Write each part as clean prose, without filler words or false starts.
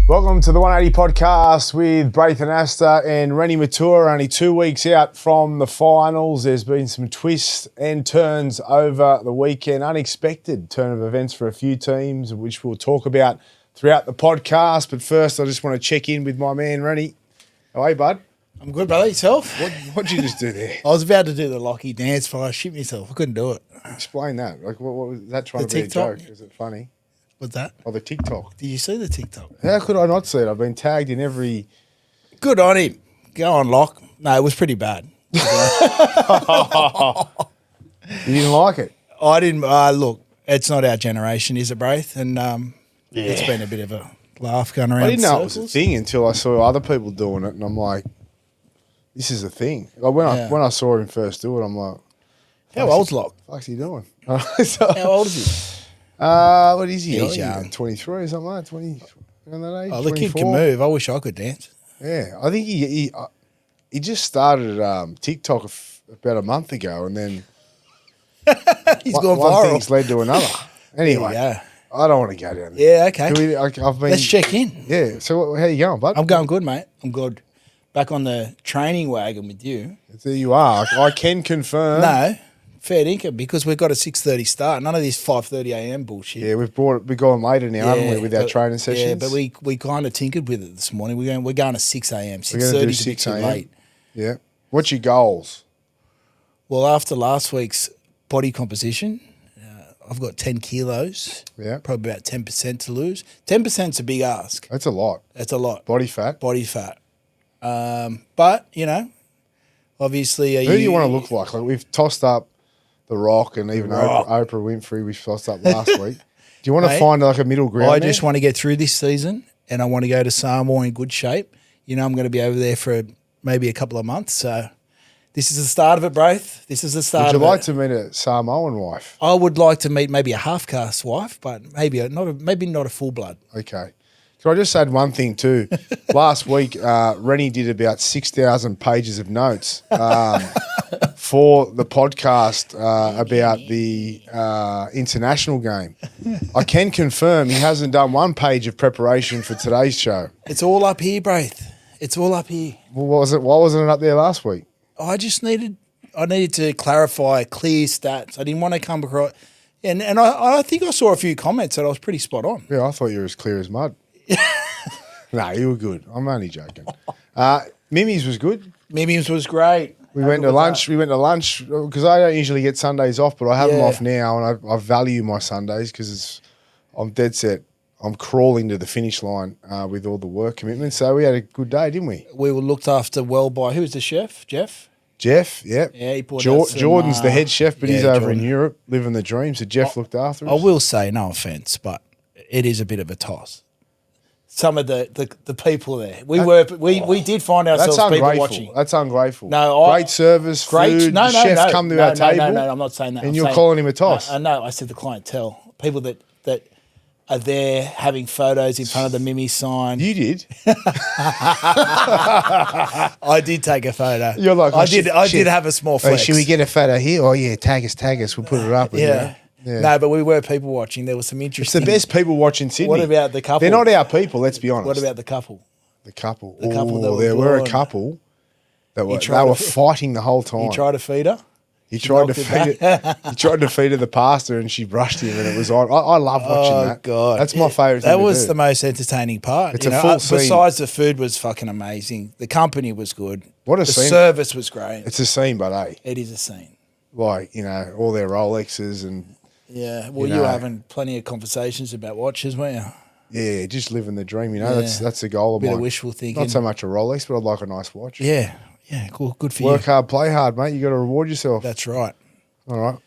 Welcome to the 180 podcast with Braith and Asta and Reni Mature. Only 2 weeks out from the finals. There's been some twists and turns over the weekend. Unexpected turn of events for a few teams, which we'll talk about throughout the podcast. But first, I just want to check in with my man, Reni. How are you, bud? I'm good, brother. Yourself? What'd you just do there? I was about to do the Lockie dance, but I shit myself. I couldn't do it. Explain that. Like, what was that trying The to be TikTok? a joke? Is it funny? What's that? Oh, the TikTok. Did you see the TikTok? How could I not see it? I've been tagged in every... Good on him. Go on, Lock. No, it was pretty bad. You didn't like it? I didn't. Look, it's not our generation, is it, Braith? And it's been a bit of a laugh going around. I didn't know it was circles. a thing until I saw other people doing it, and I'm like, this is a thing. Like when I saw him first do it, I'm like, How old's Lock? what's he doing? How old is he? What is he? He's I think young. 23 or something like that, 20, around that age, Oh, the kid 24. can move. I wish I could dance. Yeah, I think he just started TikTok about a month ago, and then He's one gone viral. thing's led to another. Anyway, Yeah. I don't want to go down there. Yeah, okay. I've been, Let's check in. Yeah, so how you going, bud? I'm going good, mate. I'm good. Back on the training wagon with you. There you are. I can confirm. No, fair dinkum, because we've got a 6:30 start. None of this 5:30 a.m. bullshit. Yeah, we've gone later now, haven't we, with our training sessions? Yeah, but we kind of tinkered with it this morning. We're going to 6 a.m. We're gonna 6:30 do to be 6 too a.m. late. Yeah. What's your goals? Well, after last week's body composition, I've got 10 kilos. Yeah. Probably about 10% to lose. 10%'s a big ask. That's a lot. That's a lot. Body fat. Body fat. But, obviously... Who do you want to look like? Like we've tossed up The Rock and even Rock. Oprah Winfrey, we tossed up last week. Do you want to Mate, find like a middle ground I there? just want to get through this season, and I want to go to Samoa in good shape. I'm going to be over there for maybe a couple of months. So this is the start of it, Braith. This is the start Would of you like it. to meet a Samoan wife? I would like to meet maybe a half-caste wife, but maybe not a full-blood. Okay. Can I just add one thing too? Last week, Reni did about 6,000 pages of notes for the podcast about the international game. I can confirm he hasn't done one page of preparation for today's show. It's all up here, Braith. It's all up here. Well, why wasn't it up there last week? I needed to clarify clear stats. I didn't want to come across... And I think I saw a few comments that I was pretty spot on. Yeah, I thought you were as clear as mud. No, you were good. I'm only joking. Mimi's was good. Mimi's was great. We went to lunch because I don't usually get Sundays off, but I have them Yeah. off now, and I value my Sundays because I'm dead set. I'm crawling to the finish line with all the work commitments. So we had a good day, didn't we? We were looked after well by... Who was the chef? Jeff? Jeff, yep. Yeah, he poured out some, Jordan's the head chef, but he's over Jordan. in Europe living the dream. So Jeff looked after us. I will say, no offence, but it is a bit of a toss. Some of the people there, we did find ourselves That's people ungrateful. watching. That's ungrateful. No, great service, food. No, the chefs come to our table. No, I'm not saying that. And I'm you're saying- calling him a toss. No, I said the clientele, people that are there having photos in front of the Mimi sign. You did. I did take a photo. You're like, I oh, did shit. have a small Oh, flex. should we get a photo here? Oh yeah, tag us. We'll put it up. Yeah. Yeah. No, but we were people watching. There was some It's interesting. the best people watching Sydney. What about the couple? They're not our people, let's be honest. What about the couple? the couple? The couple that were there were a born. couple that were tried they were to- fighting the whole time. You tried to feed her? He tried to knocked it feed it. He tried to feed her the pasta, and she brushed him, and it was on. I love watching Oh, that. God. That's my favourite thing That to was do. the most entertaining part. It's a full scene. Besides the food was fucking amazing. The company was good. What a the scene. service was great. It's a scene, but It is a scene. like all their Rolexes and Yeah. Well, You you know. were having plenty of conversations about watches, weren't you? yeah, just living the dream. Yeah. That's the goal of Bit of mine. wishful thinking. Not so much a Rolex, but I'd like a nice watch. Yeah. Yeah. Cool. Good for Work you. hard, play hard, mate. You got to reward yourself. That's right. All right.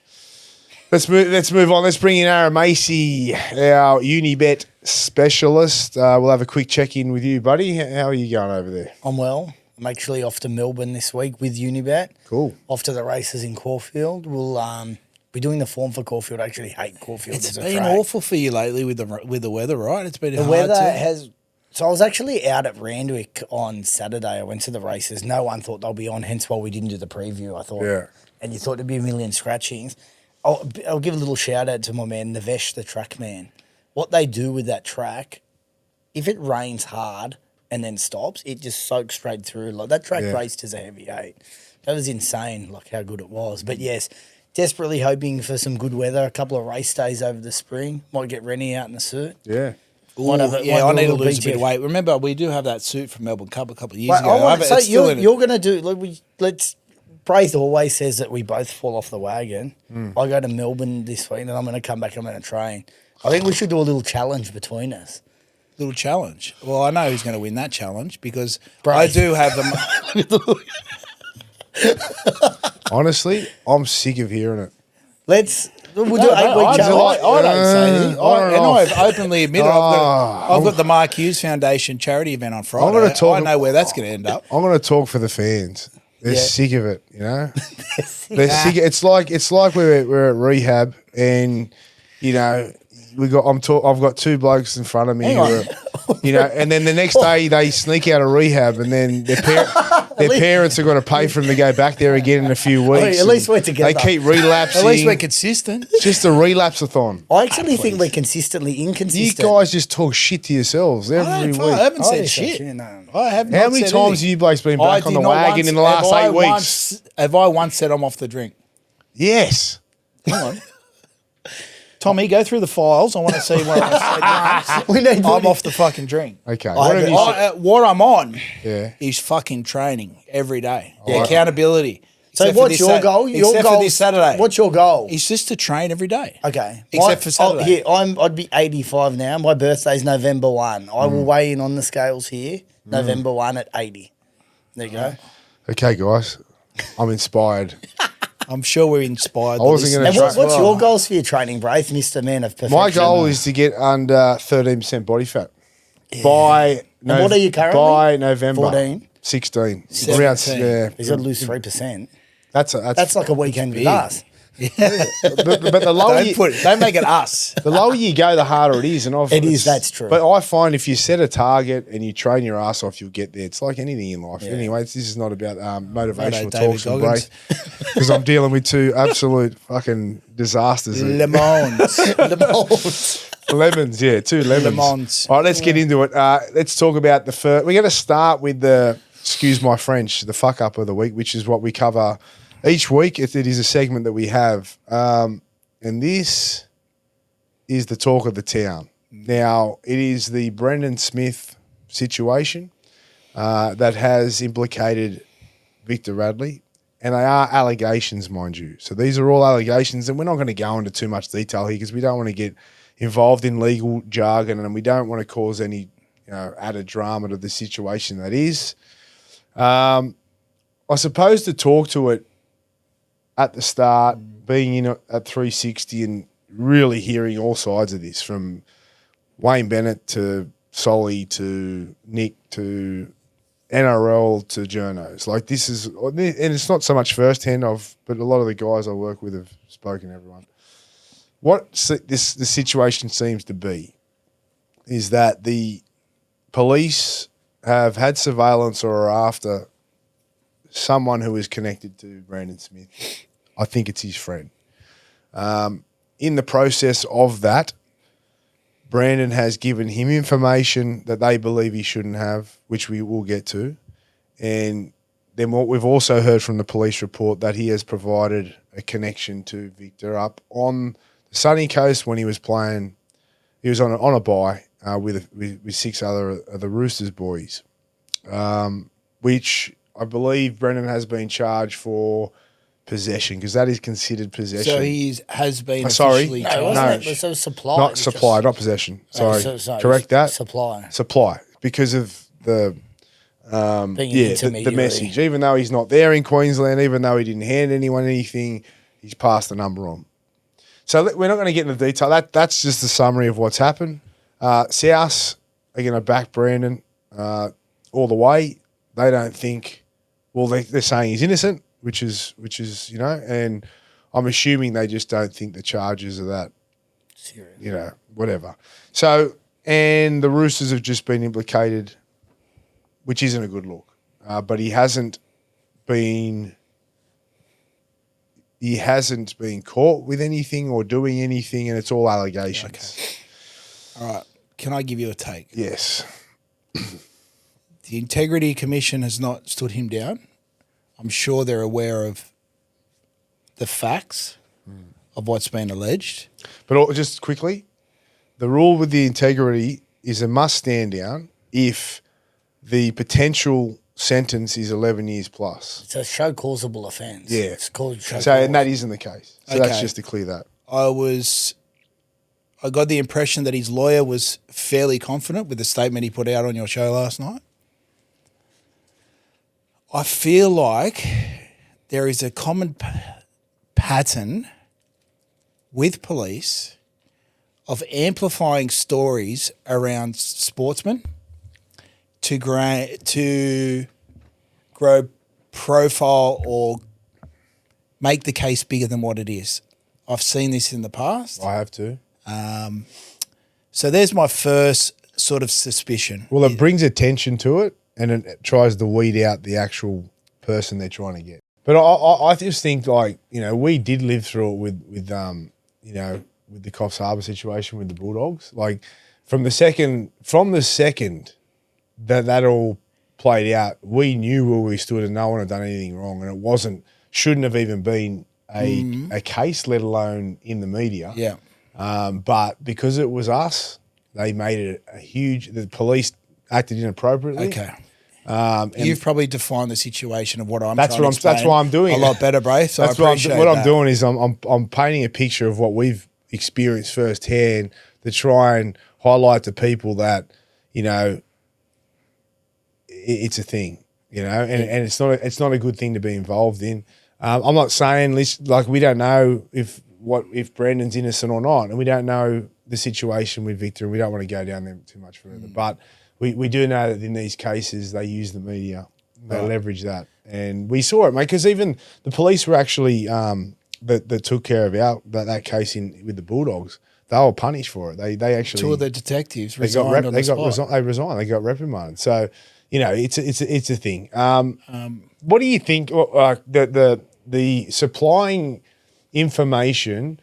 Let's move on. Let's bring in Aaron Mace, our Unibet specialist. We'll have a quick check-in with you, buddy. How are you going over there? I'm well. I'm actually off to Melbourne this week with Unibet. Cool. Off to the races in Caulfield. We'll be doing the form for Caulfield. I actually hate Caulfield It's as a been track. awful for you lately with the weather, right? It's been The hard weather to... has... So I was actually out at Randwick on Saturday. I went to the races. No one thought they'll be on, hence why we didn't do the preview, I thought. Yeah. And you thought there'd be a million scratchings. I'll give a little shout out to my man, Navesh, the track man. What they do with that track if it rains hard and then stops, it just soaks straight through. Like that track raced as a heavy 8. That was insane, like how good it was. But yes, desperately hoping for some good weather. A couple of race days over the spring. Might get Reni out in the suit. Yeah. Ooh, I need to lose a bit of weight. Remember, we do have that suit from Melbourne Cup a couple of years ago. You're going to do. Let's. Braith always says that we both fall off the wagon. I go to Melbourne this week, and I'm going to come back. I'm going to train. I think we should do a little challenge between us. Little challenge. Well, I know who's going to win that challenge because Braith. I do have them. Honestly, I'm sick of hearing it. We'll do 8-week challenge. I don't say anything. I've openly admitted I've got the Mark Hughes Foundation charity event on Friday. I know where that's going to end up. I'm going to talk for the fans. They're sick of it, you know. They're sick. It's like we're at rehab, and you know I've got 2 blokes in front of me, you know, and then the next day they sneak out of rehab, and then their parents are going to pay for them to go back there again in a few weeks. At least we're together. They keep relapsing. At least we're consistent. It's just a relapse-a-thon. I actually think we're consistently inconsistent. You guys just talk shit to yourselves every week. I haven't said shit. No. I have not How many said times anything. have you blokes been back on the wagon in the last 8 weeks? Have I once said I'm off the drink? Yes. Hang on. Tommy, go through the files. I want to see what I said. I'm off the fucking drink. Okay. What I'm on Yeah. is fucking training every day. Accountability. So Except for what's this your goal? Except for this Saturday. What's your goal? It's just to train every day. Okay. Except for Saturday. I'd be 85 now. My birthday's November 1. I will weigh in on the scales here, November 1 at 80. There you go. Okay, guys. I'm inspired. I'm sure we're inspired. I wasn't gonna And what's your goals for your training, Braith, Mr. Man of Perfection? My goal is to get under 13% body fat by what are you currently? By November 14? 16. 17. Around, He's got to lose 3%. That's like a weekend with us. but the lower Don't make it us. the lower you go, the harder it is. And that's true. But I find if you set a target and you train your ass off, you'll get there. It's like anything in life. Anyway, this is not about motivational talks and break, because I'm dealing with 2 absolute fucking disasters. Lemons. Lemons, yeah, 2 lemons. All right, let's get into it. Let's talk about the first. We're going to start with the, excuse my French, the fuck up of the week, which is what we cover each week. It is a segment that we have. And this is the talk of the town. Now, it is the Brendan Smith situation that has implicated Victor Radley. And they are allegations, mind you. So these are all allegations, and we're not going to go into too much detail here because we don't want to get involved in legal jargon, and we don't want to cause any added drama to the situation that is. I suppose to talk to it at the start, being in at 360 and really hearing all sides of this, from Wayne Bennett to Solly to Nick to NRL to journos. Like this is, and it's not so much firsthand but a lot of the guys I work with have spoken to everyone. What the situation seems to be is that the police have had surveillance or are after someone who is connected to Brandon Smith. I think it's his friend. In the process of that, Brandon has given him information that they believe he shouldn't have, which we will get to. And then what we've also heard from the police report that he has provided a connection to Victor up on the sunny coast when he was playing. He was on a bye with 6 other of the Roosters boys, which I believe Brendan has been charged for possession, because that is considered possession. So he has been sorry, officially charged. So supply. Not supply, not possession. Sorry, correct that. Supply, because of the the message. Even though he's not there in Queensland, even though he didn't hand anyone anything, he's passed the number on. So we're not going to get into detail. That's just the summary of what's happened. South are going to back Brandon all the way. They don't think. Well, they're saying he's innocent, which is and I'm assuming they just don't think the charges are that serious. Whatever. So, and the Roosters have just been implicated, which isn't a good look. But he hasn't been caught with anything or doing anything, and it's all allegations. Okay. All right. can I give you a take? Yes. The Integrity Commission has not stood him down. I'm sure they're aware of the facts of what's been alleged. But just quickly, the rule with the integrity is a must stand down if the potential sentence is 11 years plus. It's a show causable offence. Yeah. It's called show So, cause. and that isn't the case. So that's Okay. just to clear that. I got the impression that his lawyer was fairly confident with the statement he put out on your show last night. I feel like there is a common pattern with police of amplifying stories around sportsmen to grow profile or make the case bigger than what it is. I've seen this in the past. I have to. So there's my first sort of suspicion. Well, it brings attention to it and it tries to weed out the actual person they're trying to get. But I just think, like, you know, we did live through it with you know, with the Coffs Harbour situation with the Bulldogs. Like, from the second that all played out, we knew where we stood and no one had done anything wrong, and it shouldn't have even been a case, let alone in the media. Yeah. But because it was us, they made it the police acted inappropriately. Okay. And You've probably defined the situation of what I'm That's trying what to explain that's why I'm doing a it. lot better, Braith. So that's I appreciate what I'm that. doing is I'm painting a picture of what we've experienced firsthand to try and highlight to people that, you know, it's a thing, you know, and it's not a good thing to be involved in. I'm not saying like we don't know if Brandon's innocent or not, and we don't know the situation with Victor, and we don't want to go down there too much further. But we do know that in these cases they use the media, they leverage that, and we saw it, mate. Because even the police were actually that took care of that case with the Bulldogs. They were punished for it. They actually Two of the detectives they resigned on the spot. they resigned. They got reprimanded. So, you know, it's a thing. What do you think? The supplying information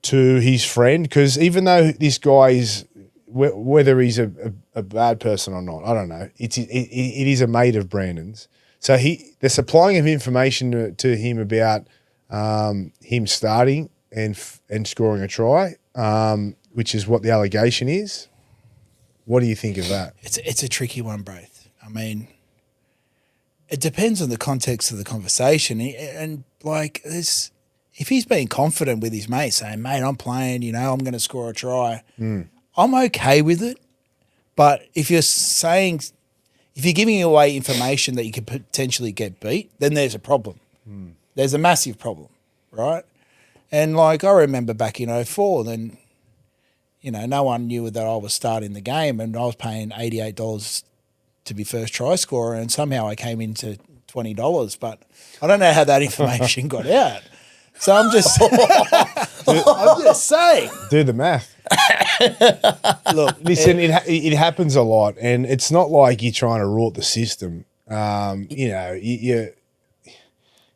to his friend, because even though this guy is, whether he's a bad person or not, I don't know. It is a mate of Brandon's. So the supplying of information to him about him starting and scoring a try, which is what the allegation is. What do you think of that? It's a tricky one, Braith. I mean, it depends on the context of the conversation. And like, if he's being confident with his mate, saying, mate, I'm playing, you know, I'm going to score a try, I'm okay with it. But if you're giving away information that you could potentially get beat, then there's a problem. There's a massive problem, right? And like, I remember back in 2004, then, you know, no one knew that I was starting the game, and I was paying $88 to be first try scorer, and somehow I came into $20. But I don't know how that information got out. So I'm just saying. Do the math. Look, Listen, it happens a lot, and it's not like you're trying to rort the system. You know,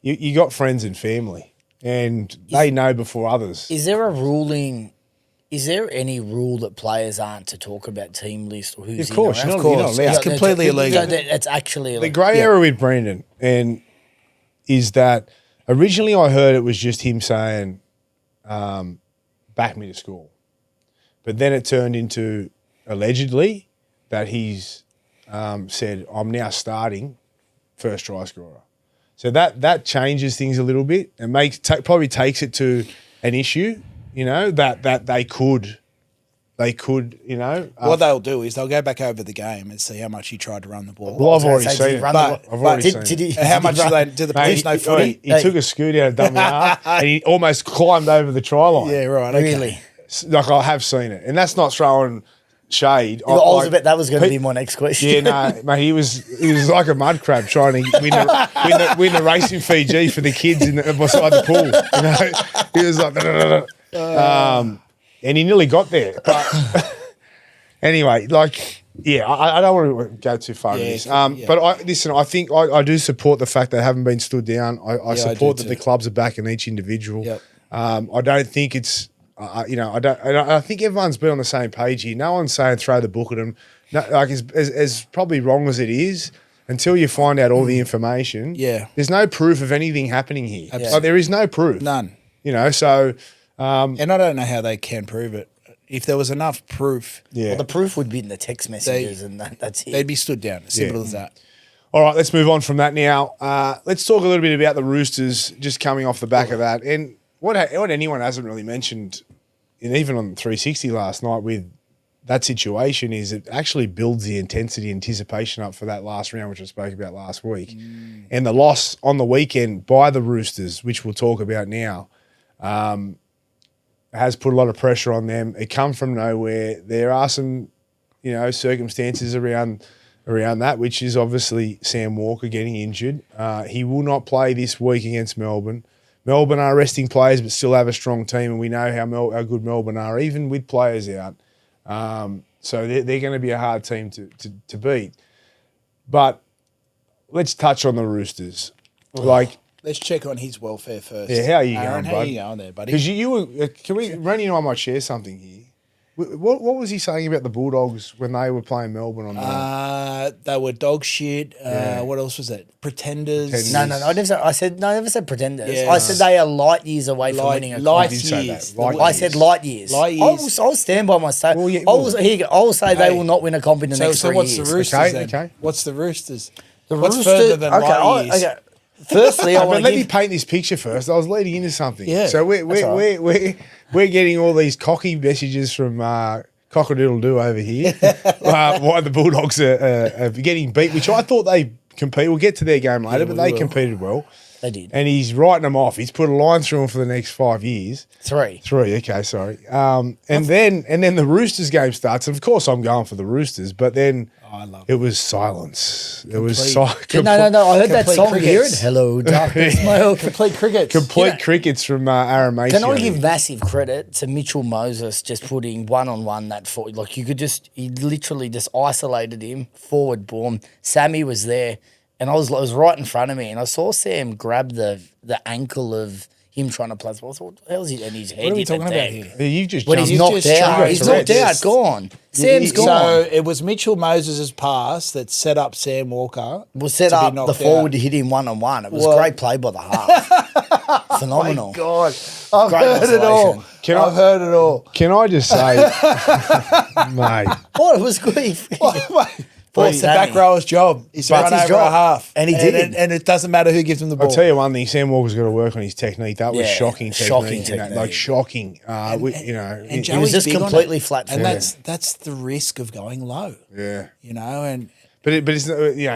you got friends and family, and they know before others. Is there a ruling? Is there any rule that players aren't to talk about team list or who's Of course, in or out? you're not allowed. It's completely illegal. It's actually The illegal. grey area with Brandon is that originally I heard it was just him saying, back me to score. But then it turned into, allegedly, that he's said, I'm now starting first try scorer. So that changes things a little bit and probably takes it to an issue, you know, that they could, you know. What they'll do is they'll go back over the game and see how much he tried to run the ball. Well, I've already seen it. I've already seen it. How much do the police know footy? He took a scoot out of dummy half and he almost climbed over the try line. Yeah, right. Okay. Really? Like, I have seen it. And that's not throwing shade. I was a bit. That was going to be my next question. Yeah, no, mate, he was like a mud crab trying to win the race in Fiji for the kids beside the pool. You know, he was like, and he nearly got there. But anyway, like, yeah, I don't want to go too far into this. But I think I do support the fact they haven't been stood down. I support that the clubs are backing each individual. Yep. I don't think it's I think everyone's been on the same page here. No one's saying throw the book at him. No, like as probably wrong as it is, until you find out all the information. Yeah. There's no proof of anything happening here. Absolutely. Like, there is no proof. None. So. And I don't know how they can prove it. If there was enough proof, Yeah. Well, the proof would be in the text messages, and that's it. they'd be stood down. Simple as that. All right, let's move on from that now. Let's talk a little bit about the Roosters just coming off the back of that. And what anyone hasn't really mentioned, and even on 360 last night with that situation, is it actually builds the intensity, anticipation up for that last round, which I spoke about last week. And the loss on the weekend by the Roosters, which we'll talk about now, has put a lot of pressure on them. It come from nowhere. There are some, circumstances around that, which is obviously Sam Walker getting injured. He will not play this week against Melbourne. Melbourne are resting players, but still have a strong team, and we know how good Melbourne are, even with players out. So they're going to be a hard team to beat. But let's touch on the Roosters. Let's check on his welfare first. Yeah, how are you Aaron, going, how bud? are you going there, buddy? Because you were, Reni and I might share something here. What was he saying about the Bulldogs when they were playing Melbourne on the? They were dog shit. What else was it? Pretenders. No. I never said pretenders. Yeah. I said they are light years away from winning a light You did say years. that. Light I years. said light years. Light years. I'll stand by my statement. Well, I will say they will not win a comp in the next 3 what's years. the Roosters Okay, then? okay. What's the Roosters? The What's Roosters- further than light years? Okay. Firstly, I But want let to me give. paint this picture first. I was leading into something. Yeah, So we're getting all these cocky messages from Cock-a-doodle-doo over here. Why the Bulldogs are getting beat, which I thought they compete. We'll get to their game later, but they competed well. They did. And he's writing them off. He's put a line through them for the next 5 years. 3. 3, okay, sorry. And then the Roosters game starts. And of course, I'm going for the Roosters, but then it was silence. It was No. I heard that Complete song crickets. here. Hello, darkness, my old Complete crickets. complete crickets from Aaron Mace. Can I give massive credit to Mitchell Moses just putting one-on-one that forward? Like he literally just isolated him, forward boom. Sammy was there, and I was right in front of me, and I saw Sam grab the ankle of him trying to play the ball. I thought, what the hell is he? And his head What are we hit the talking about deck. here? You've just When jumped. he's knocked just out, triggered he's Tourette's. knocked out, gone. Sam's gone. So it was Mitchell Moses' pass that set up Sam Walker. We'll set to be up the knocked forward out. to hit him one-on-one. It was Well- great play by the half. Phenomenal. God, I've Great heard it all. isolation. I've heard it all. Can I just say, mate, What? It was good. Well, it's the back rower's job. He's to That's run his over a job. half. And he did. And it doesn't matter who gives him the ball. I'll tell you one thing, Sam Walker's got to work on his technique. That was Yeah, shocking shocking technique. technique. Like shocking. And He Joey's was just big on completely it. flat-footed. And that's the risk of going low. yeah. And But it's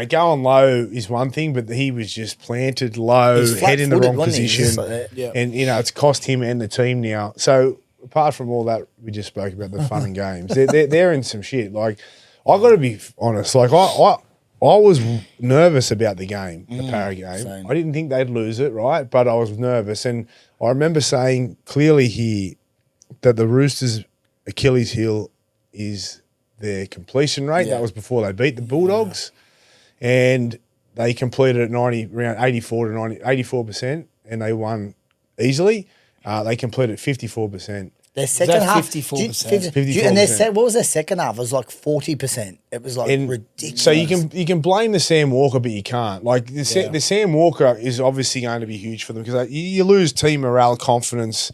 going low is one thing, but he was just planted low, He's head in the flat-footed, wrong wasn't he? position, Just like that. Yeah. and it's cost him and the team now. So apart from all that, we just spoke about the fun and games. They're in some shit. Like I got to be honest. Like I was nervous about the game, the Para game. same. I didn't think they'd lose it, right? But I was nervous, and I remember saying clearly here that the Roosters' Achilles heel is their completion rate. Yeah. That was before they beat the Bulldogs. And they completed at around 84%, and they won easily. They completed 54%. Their second half, 54%? 54%. And what was their second half? It was like 40%. It was like And ridiculous. so you can blame the Sam Walker, but you can't. Like the Sam Walker is obviously going to be huge for them because you lose team morale, confidence,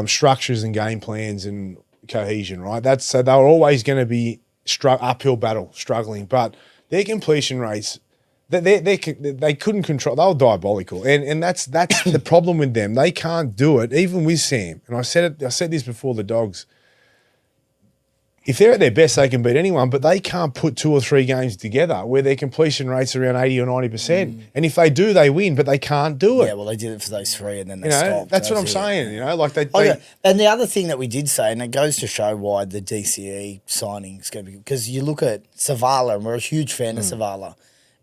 structures and game plans and cohesion, right? So they're always going to be uphill battle, struggling, but their completion rates. They couldn't control. They were diabolical, and that's the problem with them. They can't do it, even with Sam. And I said this before the Dogs. If they're at their best, they can beat anyone, but they can't put 2 or 3 games together where their completion rates are around 80 or 90%. And if they do, they win, but they can't do it. Yeah, well, they did it for those 3 and then they stopped. That's what I'm it. saying. Like they And the other thing that we did say, and it goes to show why the DCE signing is going to be, because you look at Savala, and we're a huge fan of Savala,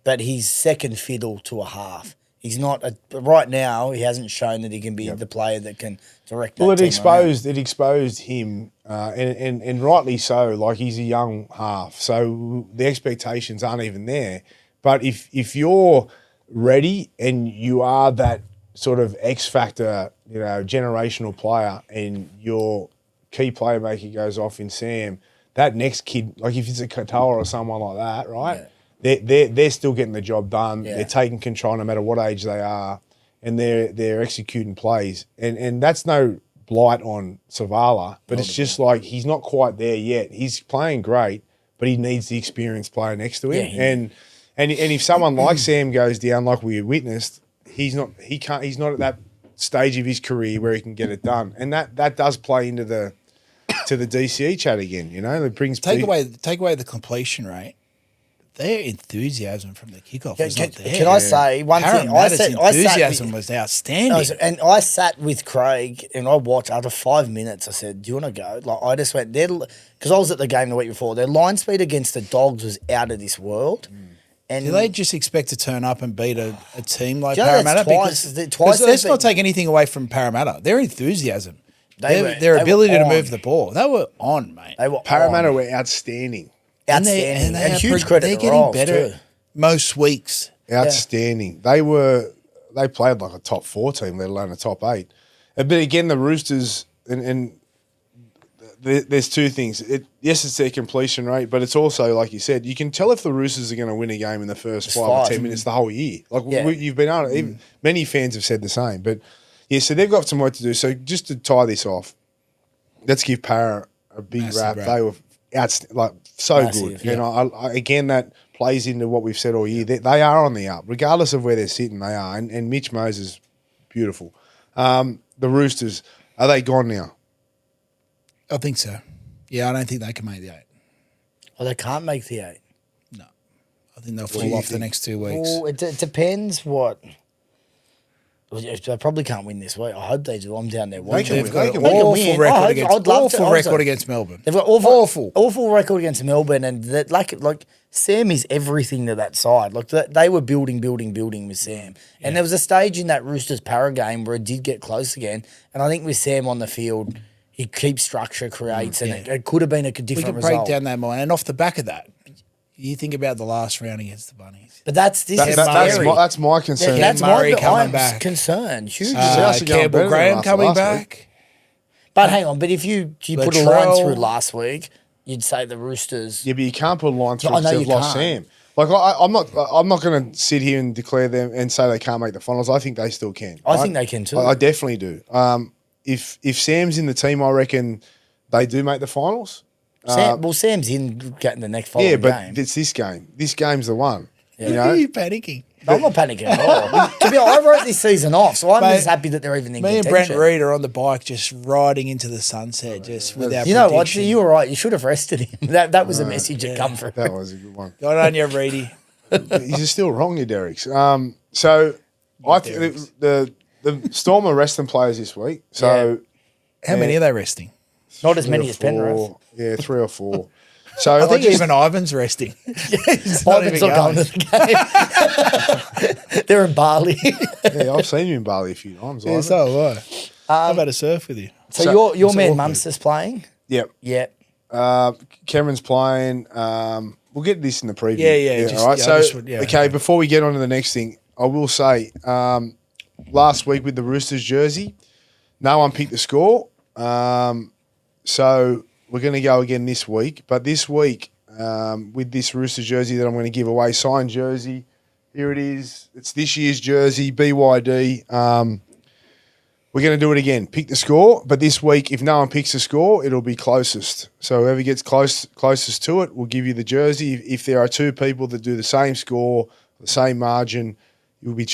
but he's second fiddle to a half. He's not right now. He hasn't shown that he can be the player that can direct. Well, that it team around. exposed him, and rightly so. Like he's a young half, so the expectations aren't even there. But if you're ready and you are that sort of X factor generational player, and your key playmaker goes off in Sam, that next kid, like if it's a Katoa or someone like that, right? Yeah. They're still getting the job done. Yeah. They're taking control no matter what age they are, and they're executing plays. And that's no blight on Savala, but it's just like he's not quite there yet. He's playing great, but he needs the experienced player next to him. Yeah, and if someone like Sam goes down, like we witnessed, he's not at that stage of his career where he can get it done. And that does play into the DCE chat again, It brings take away the completion rate. Their enthusiasm from the kickoff was not there. Can I say one thing? Enthusiasm was outstanding. And I sat with Craig and I watched after 5 minutes. I said, "Do you want to go?" Like I just went there because I was at the game the week before. Their line speed against the Dogs was out of this world. And do they just expect to turn up and beat a team like Parramatta? Twice let's not take anything away from Parramatta. Their enthusiasm, their ability to move the ball, they were on, mate. Parramatta were outstanding. Outstanding. And huge credit. They're getting better most weeks. Outstanding. Yeah. They played like a top 4 team, let alone a top 8. But again, the Roosters and there's two things. Yes, it's their completion rate, but it's also, like you said, you can tell if the Roosters are going to win a game in the first 5 or 10 minutes the whole year. Like you've been on it. Many fans have said the same. But yeah, so they've got some work to do. So just to tie this off, let's give Para a big rap. They were so massive, good. Yeah. Again, that plays into what we've said all year. They are on the up, regardless of where they're sitting. They are, and Mitch Moses, beautiful. The Roosters, are they gone now? I think so. Yeah, I don't think they can make the 8. Well, they can't make the 8. No, I think they'll fall off the next 2 weeks. Well, it depends what. They probably can't win this week. I hope they do. I'm down there watching. They've got an awful record against Melbourne. They've got awful record against Melbourne, and that like Sam is everything to that side. Like they were building with Sam, and there was a stage in that Roosters Para game where it did get close again. And I think with Sam on the field, he keeps structure, creates, and it could have been a different result. We can break down that more, and off the back of that, you think about the last round against the Bunnies. But that's my concern. That's Murray coming back. Concern. Huge. Campbell Graham coming back. But hang on. But if you put a line through last week, you'd say the Roosters. Yeah, but you can't put a line through because they've lost Sam. Like I'm not going to sit here and declare them and say they can't make the finals. I think they still can. I think they can too. I definitely do. If Sam's in the team, I reckon they do make the finals. Sam's in getting the next following game. Yeah, but it's this game. This game's the one. Yeah. Are you panicking? No, I'm not panicking at all. To be honest, I wrote this season off, so I'm just happy that they're even in contention. Me and Brent Reed are on the bike just riding into the sunset just without You know what? You were right. You should have rested him. That was a message that come through. That was a good one. Got on you, Reedy. You're still wrong, you Derricks. So I think the Storm are resting players this week. So how many are they resting? Not as many as Penrith. Yeah, 3 or 4. So I think even Ivan's resting. Ivan's not going to the game. They're in Bali. Yeah, I've seen you in Bali a few times. Yeah, so have I. I've had a surf with you. So your man Munster's playing? Yep. Yep. Cameron's playing. We'll get this in the preview. Yeah. All right. Okay, before we get on to the next thing, I will say last week with the Roosters jersey, no one picked the score. So we're going to go again this week. But this week, with this Roosters jersey that I'm going to give away, signed jersey, here it is. It's this year's jersey, BYD. We're going to do it again. Pick the score. But this week, if no one picks the score, it'll be closest. So whoever gets closest to it will give you the jersey. If there are 2 people that do the same score, the same margin, there'll be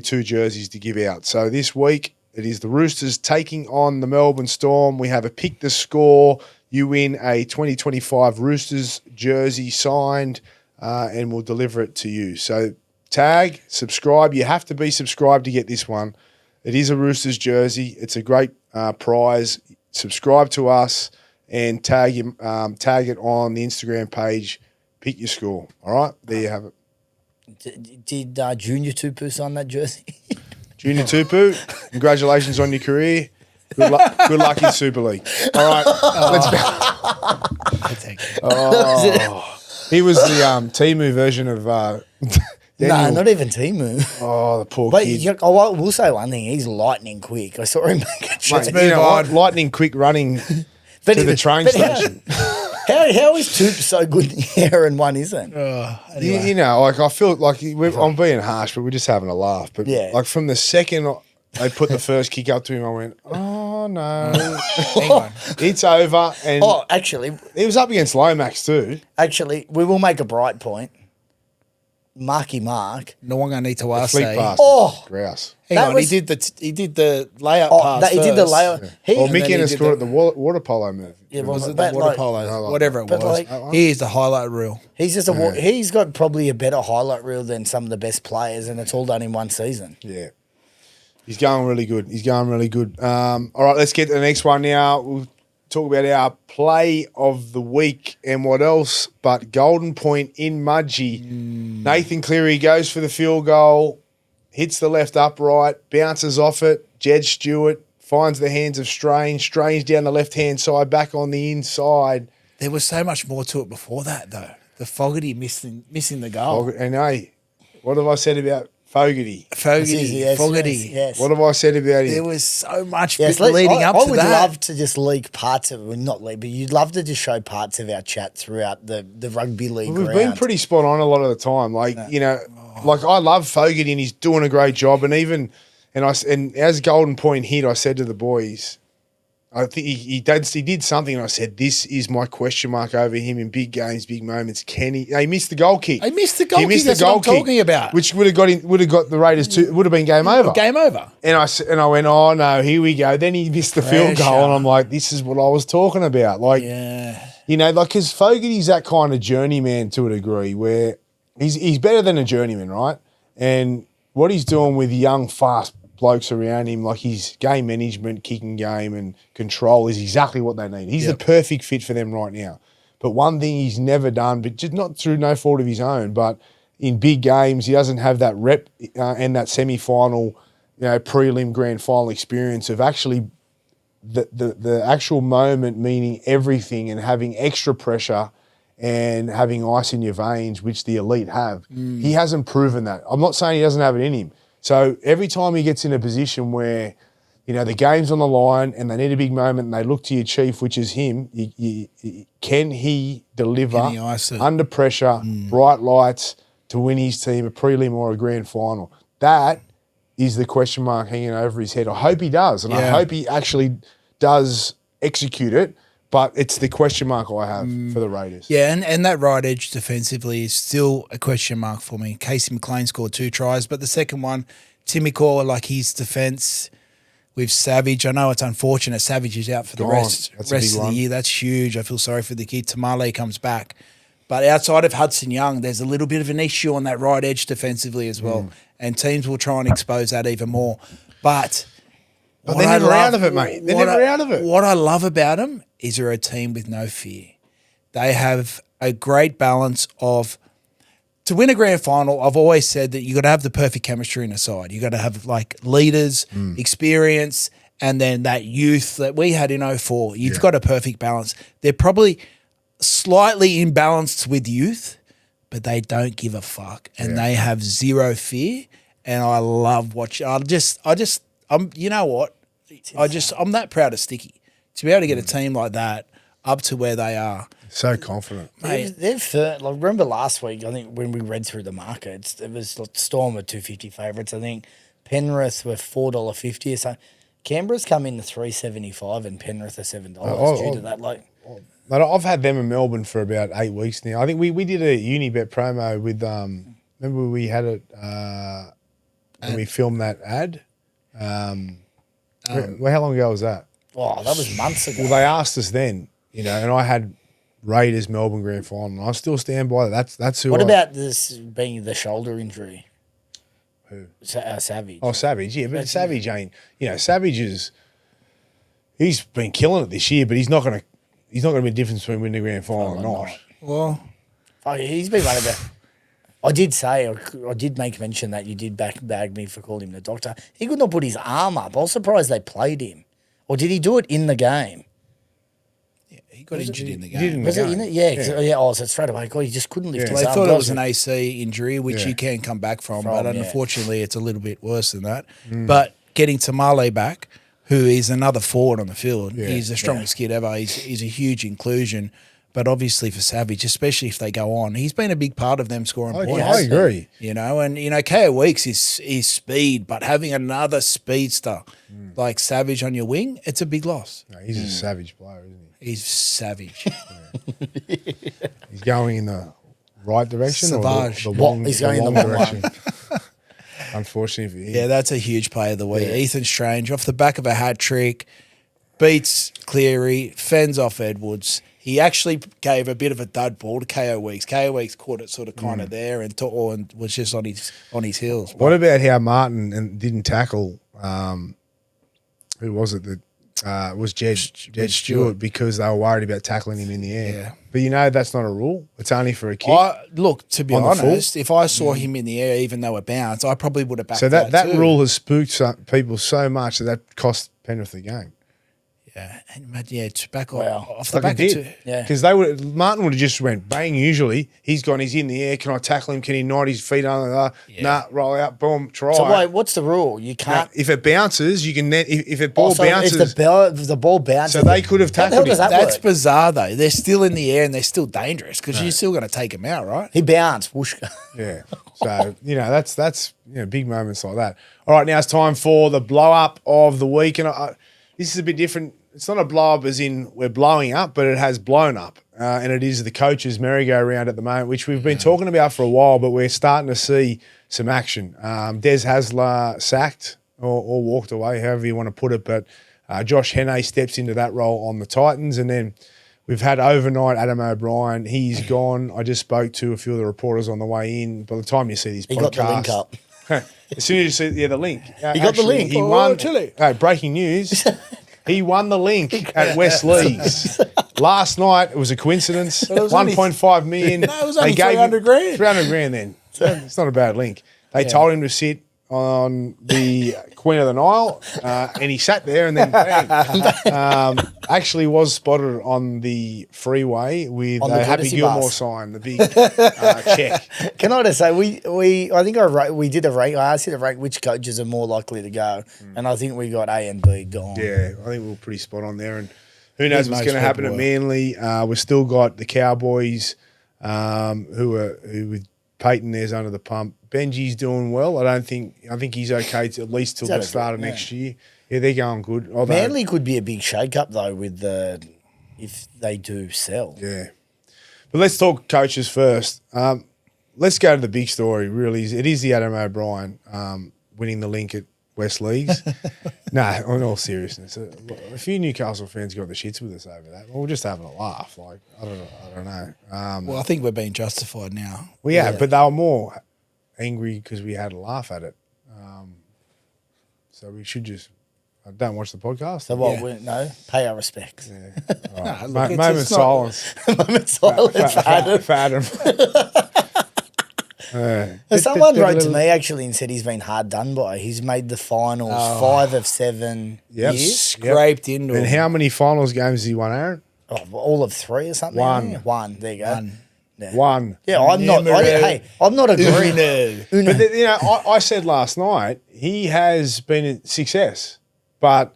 2 jerseys to give out. So this week, it is the Roosters taking on the Melbourne Storm. We have a pick the score. You win a 2025 Roosters jersey signed, and we'll deliver it to you. So tag, subscribe. You have to be subscribed to get this one. It is a Roosters jersey. It's a great prize. Subscribe to us and tag it on the Instagram page. Pick your score. All right, there you have it. Did Junior Tupu sign that jersey? Junior Tupu, congratulations on your career. Good luck in Super League. All right, let's go. He was the Timu version of Daniel. not even Timu. Oh, the poor But kid. I will say one thing: he's lightning quick. I saw him make a shot. Mate, you know what? Lightning quick running to the train station. How is Toop so good in the air and one isn't? Anyway. You know, like I feel like I'm being harsh, but we're just having a laugh. But Yeah. like from the second they put the first kick up to him, I went, oh no, Hang on. it's over. And Oh, actually, he was up against Lomax too. we will make a bright point. Marky Mark. No one gonna need to ask. Fleet pass. Oh. Grouse. Hang That on, was- he did the layup pass. He did the first. layout. Or then Mickey he Ennis did scored the- at the water polo move. Yeah, well, Was it but the water like- polo? like Whatever it but was. like- Here's the highlight reel. He's just he's got probably a better highlight reel than some of the best players, and it's all done in one season. Yeah. He's going really good. All right, let's get to the next one now. We'll talk about our play of the week and what else, but Golden Point in Mudgee. Nathan Cleary goes for the field goal, hits the left upright, bounces off it. Jed Stewart finds the hands of Strange down the left-hand side, back on the inside. There was so much more to it before that, though. The Fogarty missing the goal. And hey, what have I said about Fogarty? Fogarty. Yes, yes. What have I said about him? There was so much Yes, leading up I to would that. love to just leak parts of, well, not leak, but you'd love to just show parts of our chat throughout the rugby league. We've round. been pretty spot on a lot of the time. Like, you know, like I love Fogarty and he's doing a great job. And and as Golden Point hit, I said to the boys, I think he did something, and I said, this is my question mark over him in big games, big moments. Can he? He missed the goal kick. He missed the goal kick. That's what I'm talking about. which would have got the Raiders to would have been game over. Game over. And I went, oh no, here we go. Then he missed the field Pressure. goal, and I'm like, this is what I was talking about. Like, Yeah. you know, like because Fogarty's that kind of journeyman to a degree, where he's better than a journeyman, right? And what he's doing with young, fast blokes around him, like his game management, kicking game, and control is exactly what they need. He's the perfect fit for them right now. But one thing he's never done, but just not through no fault of his own, but in big games, he doesn't have that rep and that semi-final, prelim grand final experience of actually the actual moment meaning everything and having extra pressure and having ice in your veins, which the elite have. He hasn't proven that. I'm not saying he doesn't have it in him. So every time he gets in a position where, the game's on the line and they need a big moment and they look to your chief, which is him, can he deliver Can he ice it? under pressure, bright lights to win his team a prelim or a grand final? That is the question mark hanging over his head. I hope he does, and I Yeah. hope he actually does execute it, but it's the question mark I have for the Raiders. Yeah, and that right edge defensively is still a question mark for me. Casey McLean scored 2 tries, but the second one, Timmy Core, like his defence with Savage. I know it's unfortunate. Savage is out for the Gone. rest That's a of big the one. year. That's huge. I feel sorry for the kid. Tamale comes back. But outside of Hudson Young, there's a little bit of an issue on that right edge defensively as well. And teams will try and expose that even more. But But what they're I never out love- of it, mate. They're what never I- out of it. What I love about them is they're a team with no fear. They have a great balance of, to win a grand final, I've always said that you got to have the perfect chemistry in a side. You got to have like leaders, experience, and then that youth that we had in 04. You've got a perfect balance. They're probably slightly imbalanced with youth, but they don't give a fuck and they have zero fear. And I love watching. You know what? I'm that proud of Sticky to be able to get a team like that up to where they are. So confident. They've remember last week, I think, when we read through the markets, it was like Storm were $2.50 favourites. I think Penrith were $4.50 or so. Canberra's come in to $3.75 and Penrith are $7 due to that. Like, Mate, I've had them in Melbourne for about 8 weeks now. I think we did a Unibet promo with, remember we had it when we filmed that ad? How long ago was that? oh, that was months ago. Well, they asked us then, and I had Raiders Melbourne Grand Final, and I still stand by that. That's who. What about this being the shoulder injury? Who? Savage. Oh, Savage, yeah, but Savage ain't. Savage he's been killing it this year, but he's not going to be a difference between winning the grand final or not. Well, Oh, he's been one of the. I did say, I did make mention that you did bag me for calling him the doctor. He could not put his arm up. I was surprised they played him. Or did he do it in the game? He got injured in the He did in game. the Was it game. in it? Yeah. So straight away, God, he just couldn't lift Yeah. his They arm. thought it was an God, AC injury, which Yeah. you can come back from, From, but yeah. unfortunately it's a little bit worse than that. But getting Tamale back, who is another forward on the field, he's the strongest kid ever. He's a huge inclusion. But obviously for Savage, especially if they go on, he's been a big part of them scoring points. I agree. You know, and KO Weeks is speed, but having another speedster like Savage on your wing, it's a big loss. No, he's a savage player, isn't he? He's savage. He's going in the right direction Savage. or the long, He's going in the long wrong direction. Unfortunately for him. Yeah, that's a huge play of the week. Ethan Strange off the back of a hat trick, beats Cleary, fends off Edwards. He actually gave a bit of a dud ball to KO Weeks. KO Weeks caught it sort of kind of there and was just on his heels. What about how Martin didn't tackle? Who was it that was Jed Stewart because they were worried about tackling him in the air? Yeah. But that's not a rule. It's only for a kick. Look, to be On the full? honest, if I saw him in the air, even though it bounced, I probably would have backed So that too. rule has spooked people so much that cost Penrith the game. Yeah, and it's back Wow. off the Like back it of did. two. Yeah. Because Martin would have just went bang usually. He's in the air. Can I tackle him? Can he nod his feet under? Nah, roll out, boom, try. So wait, what's the rule? You Now, can't. if it bounces, you can net. If it ball Also, bounces, if the ball bounces, so they could have How the hell tackled does him. that That's work? bizarre though. They're still in the air and they're still dangerous because you're still going to take them out, right? He bounced. Whoosh. Yeah. So, that's big moments like that. All right, now it's time for the blow up of the week. And this is a bit different. It's not a blow up as in we're blowing up, but it has blown up. And it is the coaches' merry-go-round at the moment, which we've been talking about for a while, but we're starting to see some action. Des Hasler sacked or walked away, however you want to put it. But Josh Henne steps into that role on the Titans. And then we've had overnight Adam O'Brien. He's gone. I just spoke to a few of the reporters on the way in. By the time you see this He podcast. got the link up. As soon as you see the link. He got the link. He Oh, won. Chile. Breaking news. He won the link at West Leagues. Last night, it was a coincidence. it was only- 1.5 million. No, it was only 300 grand. 300 grand then. So it's not a bad link. They told him to sit on the Queen of the Nile, and he sat there and then bang. Actually was spotted on the freeway with On a the Happy courtesy Gilmore bus. sign, the big check. Can I just say I think we did a rank. I asked you to rank which coaches are more likely to go, and I think we got A and B gone. Yeah, I think we were pretty spot on there. And who knows what's most going to happen at people Manly. We've still got the Cowboys who with Peyton there's under the pump. Benji's doing well. I think he's okay at least till the start of next year. Yeah, they're going good. Although, Manly could be a big shake-up though with if they do sell. Yeah. But let's talk coaches first. Let's go to the big story, really. It is the Adam O'Brien winning the link at West Leagues. No, in all seriousness. A few Newcastle fans got the shits with us over that. Well, we're just having a laugh. Like, I don't know. Well, I think we're being justified now. Well, yeah, but they were more angry because we had a laugh at it. So we should just don't watch the podcast. So what? Pay our respects. All right. look, Moment it's of silence. Moment silence for Adam. For Adam. Someone wrote to me actually and said he's been hard done by. He's made the finals 5 of 7 Yep. years. Scraped into And him. how many finals games has he won, Aaron? Oh, all of 3 or something. One. One. There you go. Yeah. One. Yeah, I'm not. I'm not agreeing. But I said last night he has been a success, but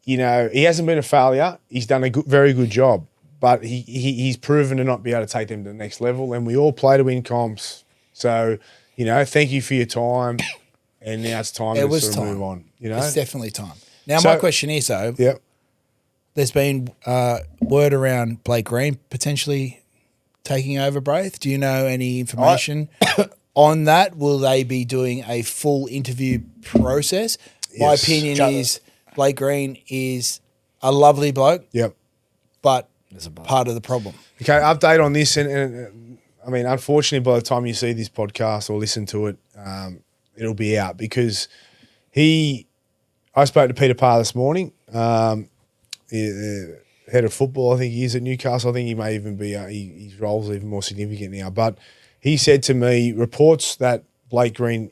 he hasn't been a failure. He's done a very good job, but he's proven to not be able to take them to the next level. And we all play to win comps, so thank you for your time. And now it's time to move on. It's definitely time. Now, So- my question is though. Yep. There's been word around Blake Green potentially taking over Braith. Do you know any information on that? Will they be doing a full interview process? My Yes. opinion is Blake Green is a lovely bloke, Yep. but part of the problem. Okay, update on this, and I mean, unfortunately, by the time you see this podcast or listen to it, it'll be out because I spoke to Peter Parr this morning, head of football. I think he is at Newcastle. I think he may even be his role's even more significant now. But he said to me, reports that Blake Green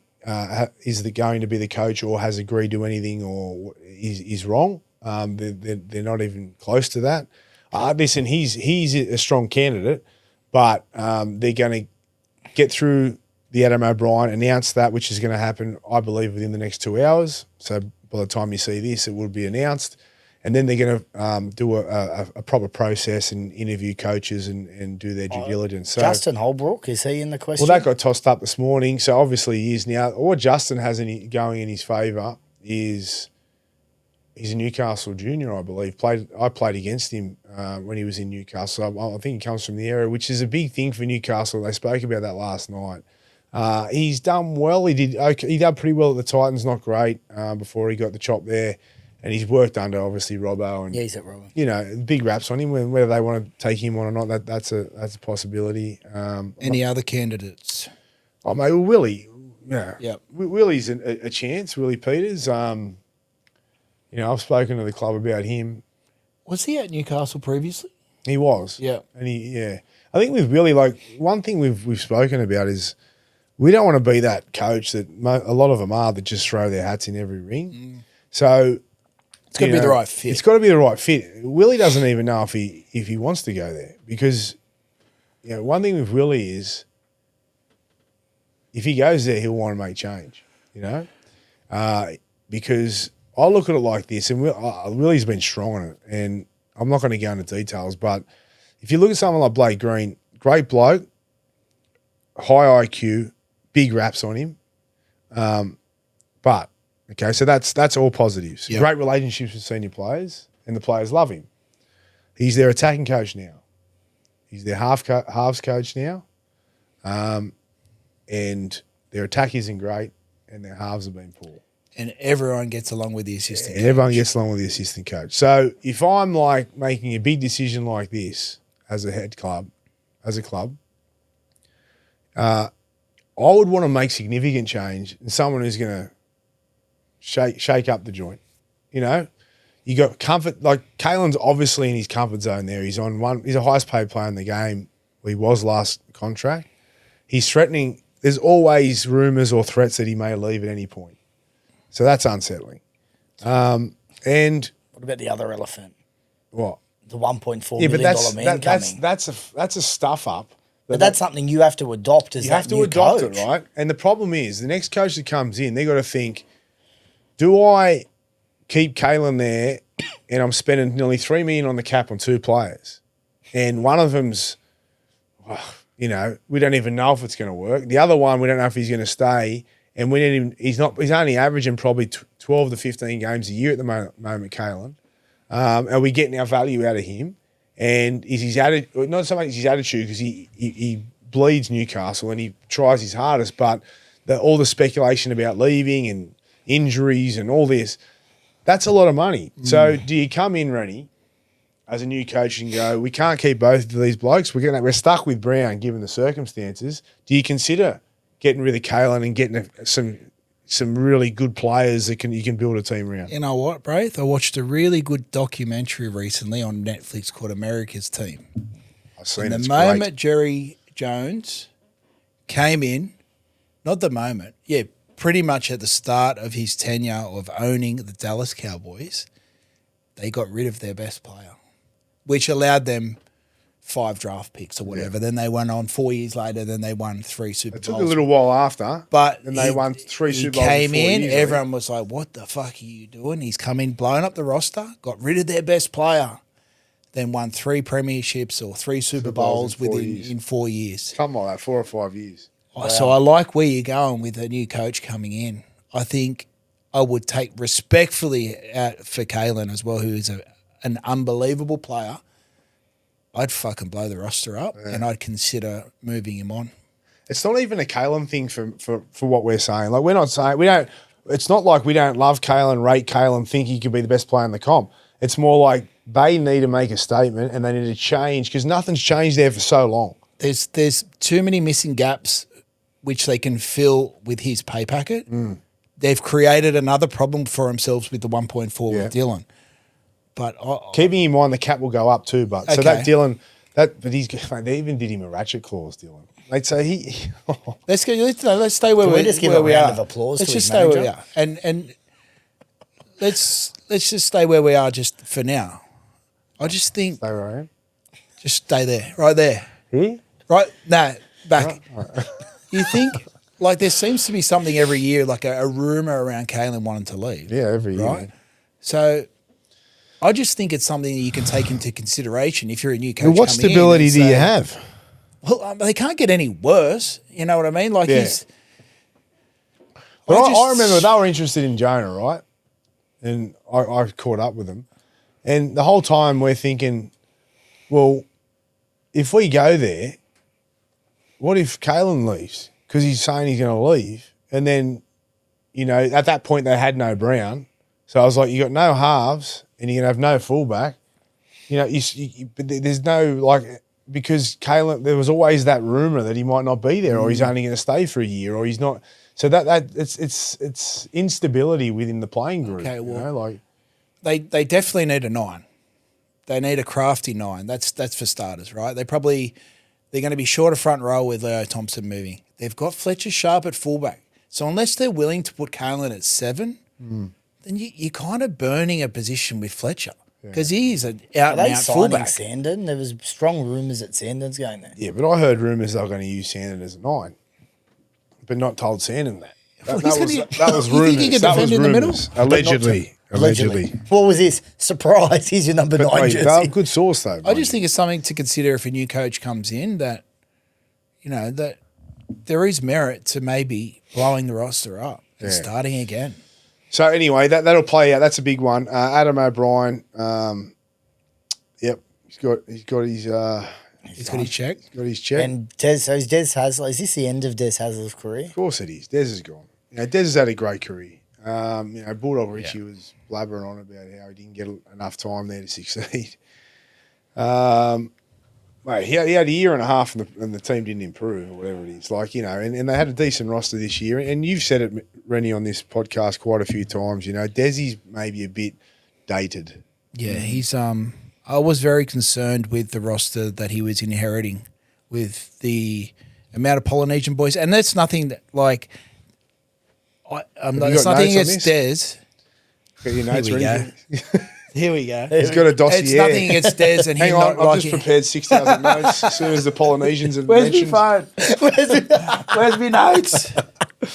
is going to be the coach or has agreed to anything or is wrong. They're not even close to that. Listen, he's a strong candidate, but they're going to get through the Adam O'Brien, announce that, which is going to happen, I believe, within the next 2 hours. So by the time you see this, it will be announced. And then they're going to do a proper process and interview coaches and do their due diligence. So, Justin Holbrook, is he in the question? well, that got tossed up this morning. So obviously he is now. What Justin has going in his favour is he's a Newcastle junior, I believe. I played against him when he was in Newcastle. I think he comes from the area, which is a big thing for Newcastle. They spoke about that last night. He's done well. He did okay. He did pretty well at the Titans. Not great before he got the chop there. And he's worked under, obviously, Robbo. And, yeah, he's at Robbo. You know, big raps on him. Whether they want to take him on or not, that's a possibility. Any other candidates? Oh, mate, well, Willie. Yeah. Yep. Willie's a chance. Willie Peters. You know, I've spoken to the club about him. Was he at Newcastle previously? He was. Yeah. And I think with Willie, like, one thing we've spoken about is we don't want to be that coach that a lot of them are that just throw their hats in every ring. So it's got to be the right fit. It's got to be the right fit. Willie doesn't even know if he wants to go there because, you know, one thing with Willie is if he goes there, he'll want to make change, you know, because I look at it like this, and Willie's been strong on it, and I'm not going to go into details, but if you look at someone like Blake Green, great bloke, high IQ, big raps on him, but okay, so that's all positives. Yep. Great relationships with senior players, and the players love him. He's their attacking coach now. He's their halves coach now, and their attack isn't great, and their halves have been poor. And everyone gets along with the assistant coach. Everyone gets along with the assistant coach. So if I'm like making a big decision like this as a club, I would want to make significant change and someone who's going to shake up the joint. You know, you got comfort. Like Kalen's obviously in his comfort zone there. He's the highest paid player in the game. He was last contract. He's threatening. There's always rumours or threats that he may leave at any point. So that's unsettling. And what about the other elephant? What? The $1.4 million man coming. That's a stuff up. But that's something you have to adopt as that new coach. You have to adopt it, right? And the problem is the next coach that comes in, they got to think, do I keep Kalen there and I'm spending nearly $3 million on the cap on 2 players, and one of them's, you know, we don't even know if it's going to work. The other one, we don't know if he's going to stay. And he's only averaging probably 12 to 15 games a year at the moment, Kalen. Are we getting our value out of him? And is his attitude, not so much his attitude, because he bleeds Newcastle and he tries his hardest, but all the speculation about leaving and injuries and all this, that's a lot of money. So do you come in, Reni, as a new coach and go, we can't keep both of these blokes. We're stuck with Brown given the circumstances. Do you consider getting rid of Kalen and getting some really good players that you can build a team around? You know what, Braith? I watched a really good documentary recently on Netflix called America's Team. I've seen it. And the moment Jerry Jones came in, not the moment, pretty much at the start of his tenure of owning the Dallas Cowboys, they got rid of their best player, which allowed them 5 draft picks or whatever. Yeah. Then they won on 4 years later. Then they won 3 Super Bowls. It took a little while after, but then they won 3 Super Bowls. He came in. Years, everyone was like, "What the fuck are you doing?" He's come in, blown up the roster, got rid of their best player, then won 3 premierships or 3 Super Bowls in 4 years. Something like that, 4 or 5 years. Wow. So I like where you're going with a new coach coming in. I think I would take respectfully for Kalen as well, who is an unbelievable player. I'd fucking blow the roster up and I'd consider moving him on. It's not even a Kalen thing for what we're saying. Like, we're not saying it's not like we don't love Kalen, rate Kalen, think he could be the best player in the comp. It's more like they need to make a statement and they need to change because nothing's changed there for so long. There's too many missing gaps which they can fill with his pay packet. They've created another problem for themselves with the 1.4 with Dylan. But keeping in mind the cap will go up too, but okay. So that Dylan, they even did him a ratchet clause, Dylan. Like, so he. Let's stay where we are. Let's just give a round of applause. Let's just stay where we are, and let's let's just stay where we are just for now. I just think Stay where I am. just stay there, right there. Here? Right? No, back. Right. You think, like, there seems to be something every year, like a rumour around Kalen wanting to leave. Yeah, every year. Right? Man. So I just think it's something that you can take into consideration if you're a new coach. Well, what coming in stability and do you say, have? Well, they can't get any worse. You know what I mean? Like, Yeah. he's. But I just- remember they were interested in Jonah, right? And I caught up with them. And the whole time we're thinking, well, if we go there, what if Kalen leaves? Because he's saying he's going to leave. And then, you know, at that point they had no Brown. So I was like, you got no halves and you're going to have no fullback. You know, but there's no, like, because Kalen, there was always that rumour that he might not be there or he's only going to stay for a year or he's not. So that it's instability within the playing group. Okay, well, you know, like They definitely need a 9. They need a crafty 9. That's for starters, right? They're going to be short of front row with Leo Thompson moving. They've got Fletcher Sharp at fullback. So unless they're willing to put Kalen at 7, then you're kind of burning a position with Fletcher because he's an out Are and they out signing fullback. Sandon? There was strong rumours that Sandon's going there. yeah, but I heard rumours they were going to use Sandon as a 9, but not told Sandon that. That was You rumours. think he can That was defend in the middle? rumours. Allegedly. What was this? Surprise, he's your number 9 Wait, jersey. they're a good source though. I just think it's something to consider if a new coach comes in that, you know, that there is merit to maybe blowing the roster up and starting again. So anyway, that'll play out. That's a big one. Adam O'Brien. Yep, he's got his He's got his check. check. And Des Hasler, is this the end of Des Hasler's career? Of course it is. Des is gone. You know, Des has had a great career. You know, Bulldog Richie was blabbering on about how he didn't get enough time there to succeed. Mate, he had a year and a half and the team didn't improve or whatever it is. Like, you know, and they had a decent roster this year. And you've said it, Reni, on this podcast quite a few times. You know, Desi's maybe a bit dated. Yeah, he's I was very concerned with the roster that he was inheriting with the amount of Polynesian boys. And that's nothing that, like, it's got nothing notes on against this? Des. Got your notes Here we ready? Here we go. He's got a dossier. It's nothing against Des and Hang him on, not I've just prepared 6,000 notes as soon as the Polynesians have mentioned. phone? Where's my notes?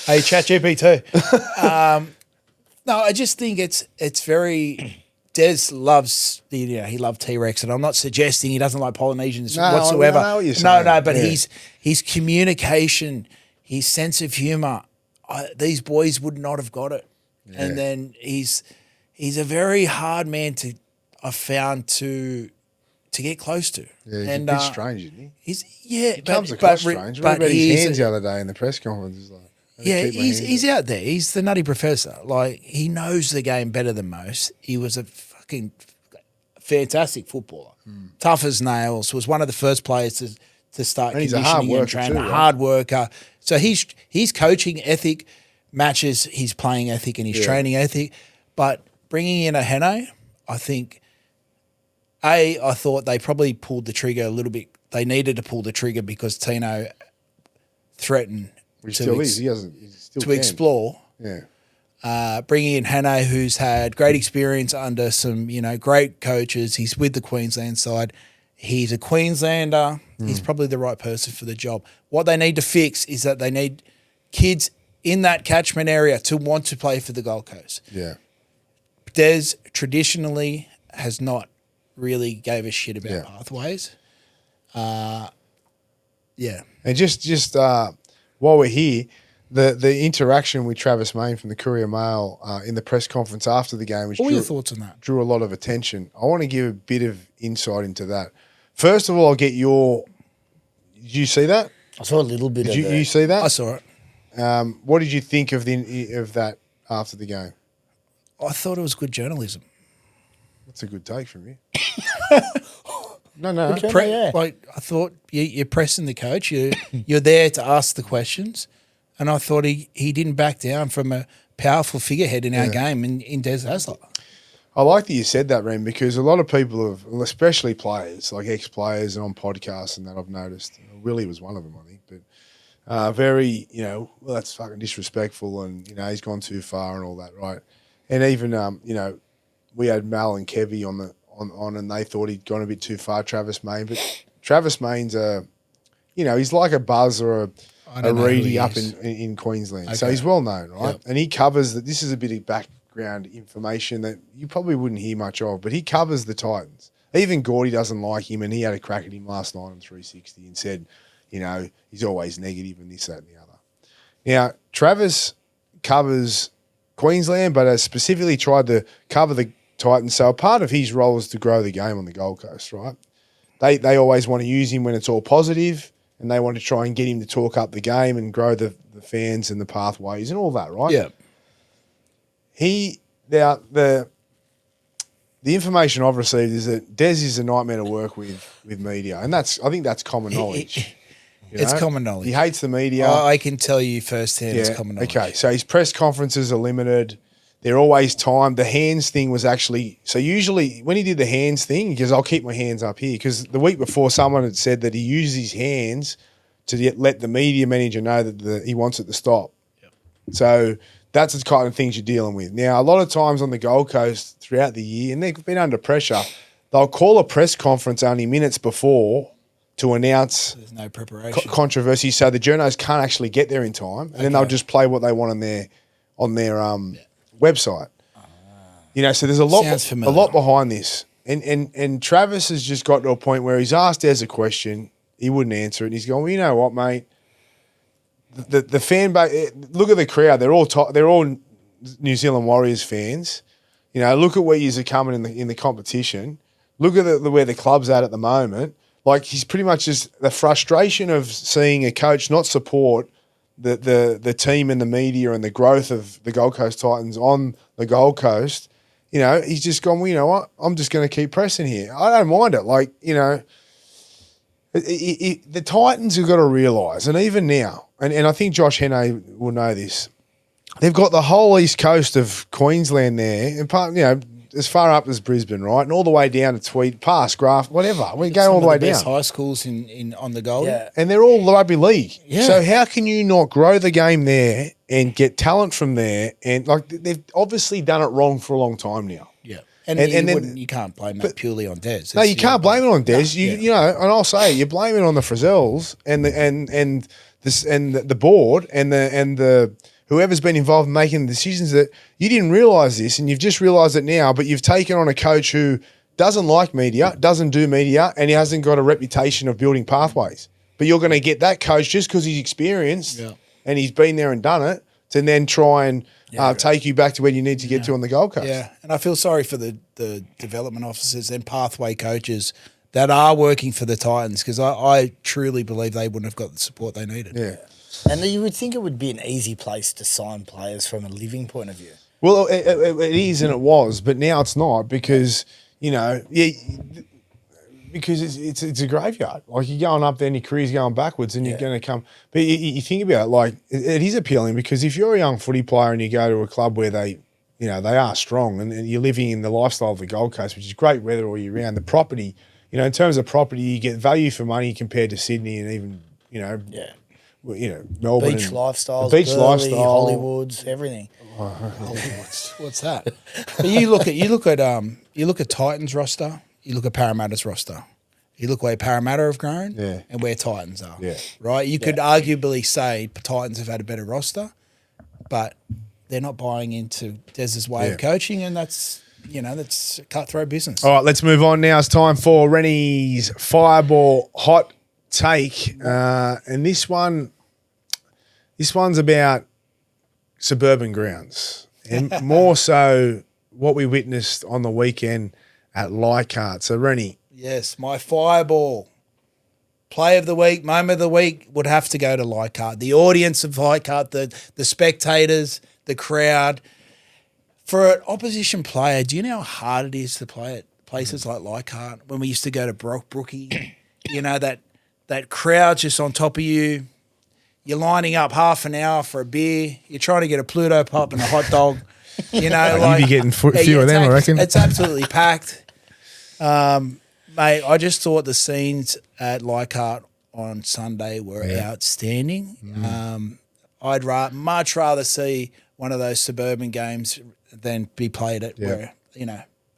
Hey, ChatGPT. No, I just think it's very. Des loves he loved T-Rex, and I'm not suggesting he doesn't like Polynesians whatsoever. I know what you're saying. No, but Yeah. his communication, his sense of humour, these boys would not have got it. Yeah. And then he's a very hard man I've found to get close to. Yeah, he's and, a bit strange, isn't he? He Comes across strange. What about his hands the other day in the press conference? He's like, he's out there. He's the nutty professor. Like, he knows the game better than most. He was a fucking fantastic footballer. Tough as nails. Was one of the first players to start and he's a hard conditioning and worker training. too, right? Hard worker. So his coaching ethic matches his playing ethic and his training ethic. But bringing in a Heno, I think, I thought they probably pulled the trigger a little bit. They needed to pull the trigger because Tino threatened Which still is. He still to can. explore. Yeah. Bringing in Hano, who's had great experience under some, great coaches. He's with the Queensland side. He's a Queenslander. He's probably the right person for the job. What they need to fix is that they need kids in that catchment area to want to play for the Gold Coast. Yeah. Des traditionally has not really gave a shit about pathways. And just while we're here, the interaction with Travis Main from the Courier Mail in the press conference after the game, which What were your thoughts on that? drew a lot of attention. I want to give a bit of insight into that. First of all, I'll get your. Did you see that? I saw a little bit Did of it. you see that? I saw it. What did you think of that after the game? I thought it was good journalism. That's a good take from you. No. Okay. Like, I thought you're pressing the coach. You're there to ask the questions, and I thought he didn't back down from a powerful figurehead in our game in Des Hasler. I like that you said that, Ren, because a lot of people have, especially players, like ex-players and on podcasts and that I've noticed, Willie was one of them, I think, but very, well, that's fucking disrespectful and, he's gone too far and all that, right? And even, we had Mal and Kevy on, and they thought he'd gone a bit too far, Travis Main. But Travis Main's he's like a Buzz or a Reedy up in Queensland. Okay. So he's well known, right? Yep. And he covers that. This is a bit of background information that you probably wouldn't hear much of, but he covers the Titans. Even Gordy doesn't like him, and he had a crack at him last night on 360 and said, he's always negative and this, that, and the other. Now, Travis covers Queensland, but has specifically tried to cover the Titans. So a part of his role is to grow the game on the Gold Coast, right? They always want to use him when it's all positive, and they want to try and get him to talk up the game and grow the fans and the pathways and all that, right? Yeah. The information I've received is that Des is a nightmare to work with media, and I think that's common knowledge. It's common knowledge. He hates the media. I can tell you firsthand it's common knowledge. Okay, so his press conferences are limited. They're always timed. The hands thing was actually – so usually when he did the hands thing, he goes, I'll keep my hands up here, because the week before someone had said that he used his hands to let the media manager know that he wants it to stop. Yep. So – that's the kind of things you're dealing with. Now, a lot of times on the Gold Coast throughout the year, and they've been under pressure, they'll call a press conference only minutes before to announce there's no preparation controversy, so the journos can't actually get there in time, and then they'll just play what they want on their website. So there's a lot behind this, and Travis has just got to a point where he's asked Des a question, he wouldn't answer it, and he's going, well, you know what, mate. The fan base, look at the crowd. They're all New Zealand Warriors fans. Look at where you're coming in the competition. Look at where the club's at the moment. Like, he's pretty much just the frustration of seeing a coach not support the team and the media and the growth of the Gold Coast Titans on the Gold Coast. He's just gone, well, you know what? I'm just going to keep pressing here. I don't mind it. Like, the Titans have got to realise, and even now, and I think Josh Henne will know this, they've got the whole east coast of Queensland there, and as far up as Brisbane, right, and all the way down to Tweed, past Graft, whatever. We go all the way down. Best high schools on the Gold, and they're all rugby league. Yeah. So how can you not grow the game there and get talent from there? And they've obviously done it wrong for a long time now. Yeah. And you can't blame that purely on Des. No, you can't blame it on Des. And I'll say you blame it on the Frizzels and the board and the whoever's been involved in making the decisions, that you didn't realise this, and you've just realised it now. But you've taken on a coach who doesn't like media, doesn't do media, and he hasn't got a reputation of building pathways. But you're going to get that coach just because he's experienced and he's been there and done it, to then try and take you back to where you need to get to on the Gold Coast. Yeah, and I feel sorry for the development officers and pathway coaches that are working for the Titans, because I truly believe they wouldn't have got the support they needed. Yeah. And you would think it would be an easy place to sign players from a living point of view. Well, it is and it was, but now it's not, because, because it's a graveyard. Like, you're going up there and your career's going backwards, and you're going to come. But you think about it, like, it is appealing, because if you're a young footy player and you go to a club where they are strong, and you're living in the lifestyle of the Gold Coast, which is great weather all year round, the property, in terms of property, you get value for money compared to Sydney and even, Melbourne. Beach lifestyles, beach Burleigh, lifestyle, Hollywoods, everything. What's that? But you look at Titans roster. You look at Parramatta's roster. You look where Parramatta have grown and where Titans are. Yeah. Right? You could arguably say Titans have had a better roster, but they're not buying into Des's way of coaching, and that's cutthroat business. All right, let's move on now. It's time for Reni's Fireball Hot Take. And this one's about suburban grounds, and more so what we witnessed on the weekend at Leichhardt. So, Reni. Yes, my Fireball play of the week, moment of the week would have to go to Leichhardt. The audience of Leichhardt, the spectators, the crowd. For an opposition player, do you know how hard it is to play at places like Leichhardt? When we used to go to Brookie, that crowd just on top of you. You're lining up half an hour for a beer. You're trying to get a Pluto pop and a hot dog. You'd be getting few of them, I reckon. It's absolutely packed. Mate, I just thought the scenes at Leichhardt on Sunday were outstanding. I'd much rather see one of those suburban games than be played at where,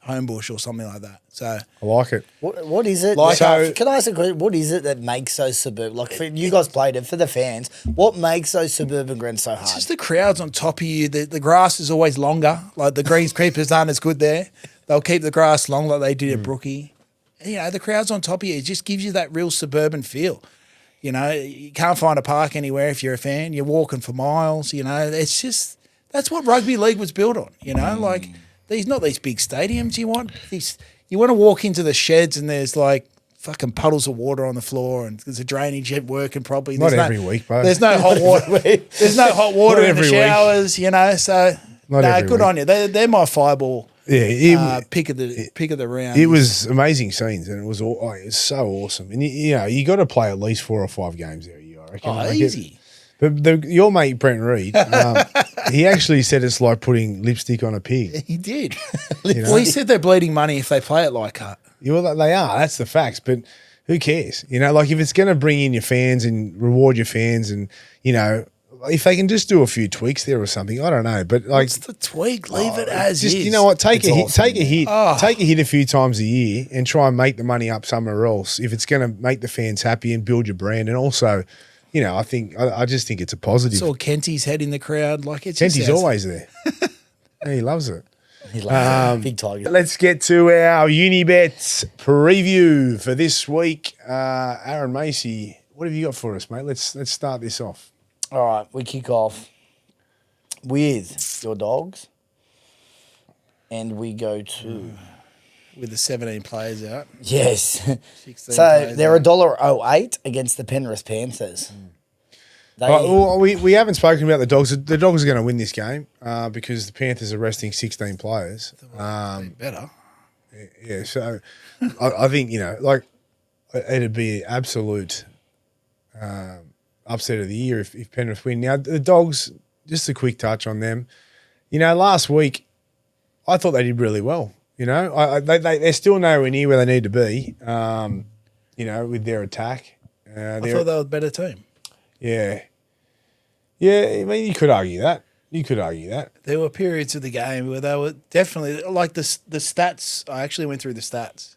Homebush or something like that. So I like it. What is it? Like- So- Can I ask a question? What is it that makes those suburban? Like, for, you guys played it, for the fans, what makes those suburban grounds so it's hard? just the crowds on top of you. The grass is always longer. Like the greenskeepers aren't as good there. They'll keep the grass long like they did at Brookie. You know, the crowd's on top of you. It just gives you that real suburban feel. You know, you can't find a park anywhere if you're a fan. You're walking for miles. You know, it's just that's what rugby league was built on. You know, like not these big stadiums. You want these. You want to walk into the sheds and there's like fucking puddles of water on the floor and there's a drainage head working properly. Not every week, bro. There's no hot water. There's no hot water in the every week. showers. You know, so Not every good week. on you. They're my fireball. Yeah, Pick of the round. it was amazing scenes, and it was so awesome. And you got to play at least 4 or 5 games there a year, I reckon. Like easy. Your mate Brent Reed, he actually said it's like putting lipstick on a pig. He did. You know? Well, he said they're bleeding money if they play it like that. Well, they are. That's the facts. But who cares? You know, like if it's going to bring in your fans and reward your fans, and you know, if they can just do a few tweaks there or something, I don't know. But like, What's the tweak? Leave it as just is. you know what? Take It's a hit. awesome, Take a hit. Oh. Take a hit a few times a year, and try and make the money up somewhere else. If it's going to make the fans happy and build your brand, and also, you know, I just think it's a positive. Saw Kenty's head in the crowd. Like it's Kenty's just always there. Yeah, he loves it. He loves it. Big Tiger. Let's get to our Unibet preview for this week. Aaron Macy, what have you got for us, mate? Let's start this off. All right, we kick off with your dogs, and we go to with the 17 players out. yes. 16 So players they're out. $1.08 against the Penrith Panthers. They, Well, we haven't spoken about the Dogs. The Dogs are going to win this game because the Panthers are resting 16 players. Better. Yeah, so I think, you know, like it'd be an absolute upset of the year if Penrith win. Now, the Dogs, just a quick touch on them. You know, last week I thought they did really well. You know, they're still nowhere near where they need to be, you know, with their attack. I thought they were a better team. Yeah. Yeah, I mean, you could argue that. There were periods of the game where they were definitely like the stats. I actually went through the stats,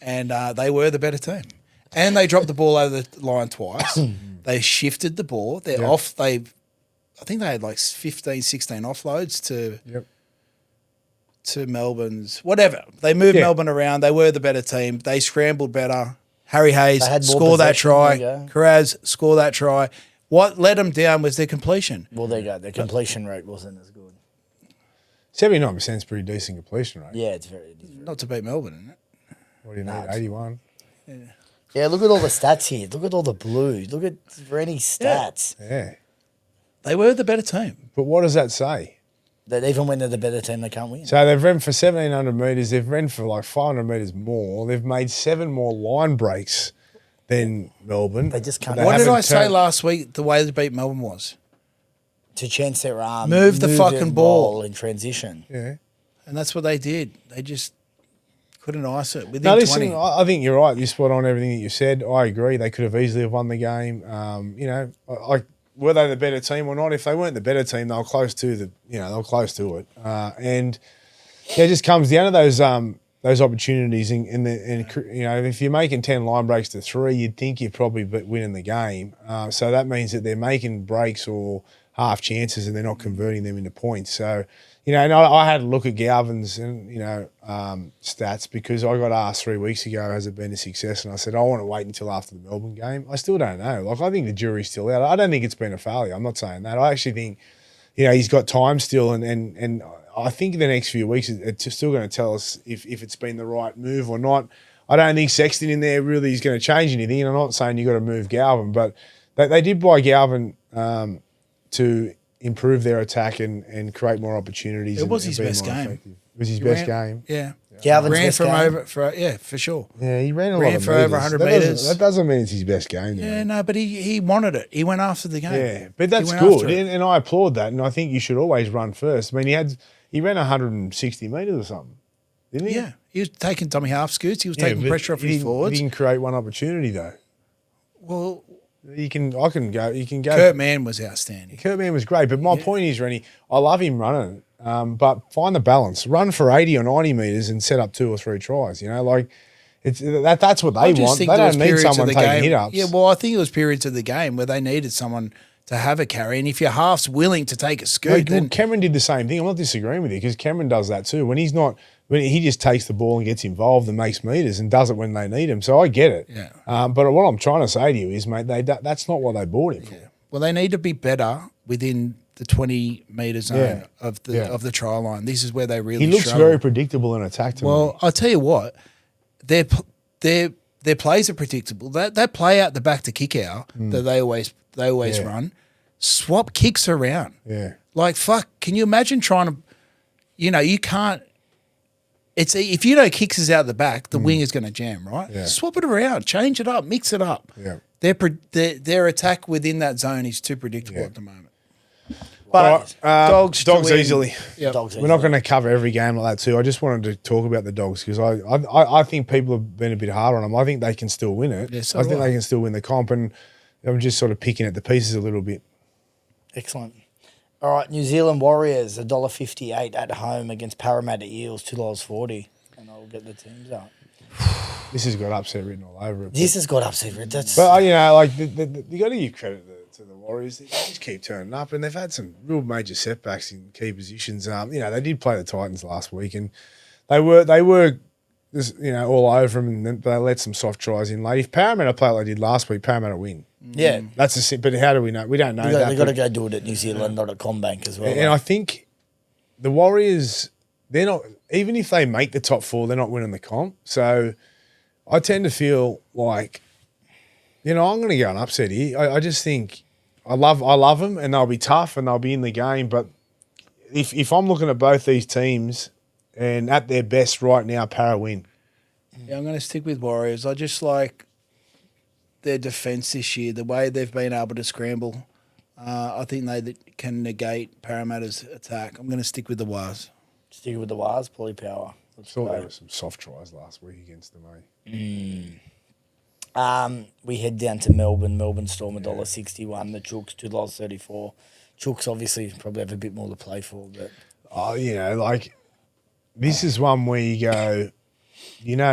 and they were the better team. And they dropped the ball over the line twice. They shifted the ball. They're off. I think they had like 15, 16 offloads to Melbourne's whatever. They moved Melbourne around. They were the better team. They scrambled better. Harry Hayes They had more score that possession, try. there you go. Carraz score that try. What let them down was their completion. well, there you go. The completion rate wasn't as good. 79% is pretty decent completion rate. Yeah, it is very Not to beat Melbourne, isn't it? What do you need? 81? Yeah, look at all the stats here. Look at all the blues. Look at Reni's stats. Yeah. They were the better team. But what does that say? That even when they're the better team, they can't win. So they've run for 1,700 metres. They've run for like 500 metres more. They've made 7 more line breaks than Melbourne. They just can't- But What did I haven't say turned- last week? The way to beat Melbourne was, To chance their arm. Move the fucking and ball. roll in transition. Yeah. and that's what they did. They just couldn't ice it within No, listen, 20. I think you're right. You're spot on everything that you said. I agree. They could have easily have won the game. You know, were they the better team or not? If they weren't the better team, they were close to it. And yeah, it just comes down to those opportunities. And you know, if you're making 10 line breaks to 3, you'd think you're probably winning the game. So that means that they're making breaks or half chances and they're not converting them into points. So, you know, and I had a look at Galvin's and, you know, stats because I got asked 3 weeks ago, has it been a success? And I said, I want to wait until after the Melbourne game. I still don't know. Like, I think the jury's still out. I don't think it's been a failure. I'm not saying that. I actually think, you know, he's got time still and I think in the next few weeks it's still going to tell us if it's been the right move or not. I don't think Sexton in there really is going to change anything. And I'm not saying you've got to move Galvin, but they did buy Galvin to improve their attack and create more opportunities. It was and his be best more game. effective. It was his He best ran- game. Yeah. Galvin's ran best from game. for sure. Yeah, he ran a Ran lot of for meters. over 100 That doesn't- metres. That doesn't mean it's his best game. Yeah, though. no, but he wanted it. He went after the game. Yeah, but that's He went after good, it. and I applaud that. And I think you should always run first. I mean, he ran 160 metres or something, didn't he? Yeah. He was taking dummy half scoots. He was Yeah, taking but pressure off he his didn't- forwards. He didn't create one opportunity though. Well, I can go. You can go. Kurt Mann was outstanding. Kurt Mann was great, but my point is, Reni, I love him running, but find the balance. Run for 80 or 90 metres and set up 2 or 3 tries. You know, like that's what they want. They don't need someone taking hit ups. Yeah, well, I think it was periods of the game where they needed someone to have a carry, and if your half's willing to take a scoot, then Cameron did the same thing. I'm not disagreeing with you because Cameron does that too. When he just takes the ball and gets involved and makes meters and does it when they need him. So I get it. Yeah. But what I'm trying to say to you is, mate, that's not what they bought him for. Yeah. Well, they need to be better within the 20-metre zone of the try line. This is where they really He looks struggle. very predictable in attack to me. Well, I'll tell you what, their plays are predictable. That play out the back to kick out that they always run, swap kicks around. Yeah. Like, fuck, can you imagine trying to, you can't. If you know kicks is out the back, the wing is going to jam, right? Yeah. Swap it around, change it up, mix it up. Yeah. Their attack within that zone is too predictable at the moment. But Dogs to win. easily. Yep. Dogs We're not going to cover every game like that too. I just wanted to talk about the Dogs because I think people have been a bit hard on them. I think they can still win it. Yeah, so I do think I. they can still win the comp, and I'm just sort of picking at the pieces a little bit. Excellent. All right, New Zealand Warriors, $1.58 at home against Parramatta Eels, $2.40. And I'll get the teams up. This has got upset written all over it. This has got upset. That's But you got to give credit to the Warriors. They just keep turning up, and they've had some real major setbacks in key positions. They did play the Titans last week, and they were just, all over them, and then they let some soft tries in late. If Parramatta play like they did last week, Parramatta win. yeah. But how do we know? We don't know that. They've got to go do it at New Zealand, not at Combank as well. And I think the Warriors, they're not, even if they make the top 4, they're not winning the comp. So I tend to feel like, I'm going to go and upset here. I just think I love them, and they'll be tough and they'll be in the game. But if I'm looking at both these teams and at their best right now, Para win. Yeah, I'm going to stick with Warriors. I just like their defence this year, the way they've been able to scramble. I think they can negate Parramatta's attack. I'm going to stick with the Wars. Sticking with the Wars, Polly Power. Saw there were some soft tries last week against them, eh? We head down to Melbourne. Melbourne Storm $1.61. The Chooks $2.34. Chooks obviously probably have a bit more to play for, but this is one where you go,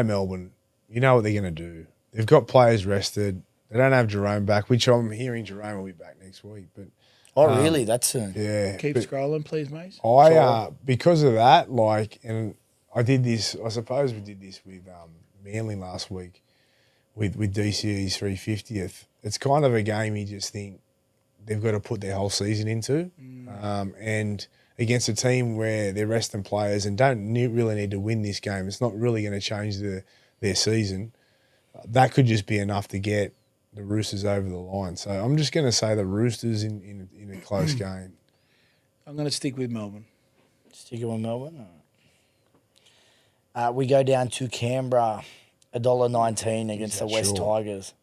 Melbourne, you know what they're going to do. They've got players rested. They don't have Jerome back, which I'm hearing Jerome will be back next week. But really? That's soon? yeah, Keep scrolling, please, Mace. Because of that, and I did this. I suppose we did this with Manly last week with DCE's 350th. It's kind of a game you just think they've got to put their whole season into, and against a team where they're resting players and don't really need to win this game. It's not really going to change their season. That could just be enough to get the Roosters over the line. So I'm just going to say the Roosters in a close game. I'm going to stick with Melbourne. Sticking with Melbourne? All right. We go down to Canberra, $1.19 against the West Tigers.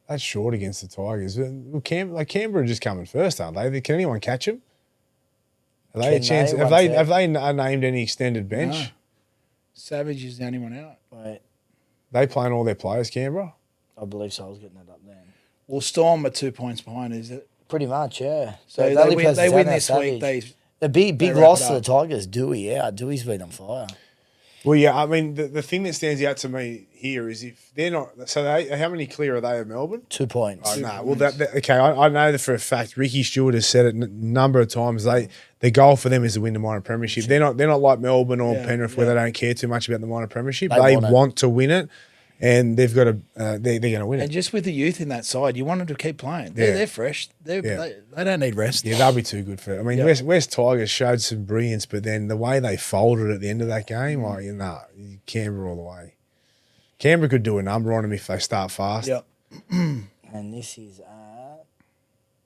That's short against the Tigers. Well, Canberra are just coming first, aren't they? Can anyone catch them? Are they a chance? Have they named any extended bench? No. Savage is the only one out. Wait, They playing all their players, Canberra? I believe so. I was getting that up then. Well, Storm are 2 points behind, is it? Pretty much, yeah. So the they only win person this that's out week. Savage. They The big wrap loss it to the up. Tigers, Dewey out. Dewey's been on fire. Well, yeah. I mean, the thing that stands out to me here is if they're not. So how many clear are they of Melbourne? 2 points. Oh, no. Well, okay. I know that for a fact. Ricky Stewart has said it a number of times. The goal for them is to win the minor premiership. They're not like Melbourne or Penrith where they don't care too much about the minor premiership. They want to win it, and they've got to. They're going to win And it. just with the youth in that side, you want them to keep playing. They're fresh. They don't need rest. Yeah, they'll be too good for it. I mean, West Tigers showed some brilliance, but then the way they folded at the end of that game, Canberra all the way. Canberra could do a number on them if they start fast. Yep. And this is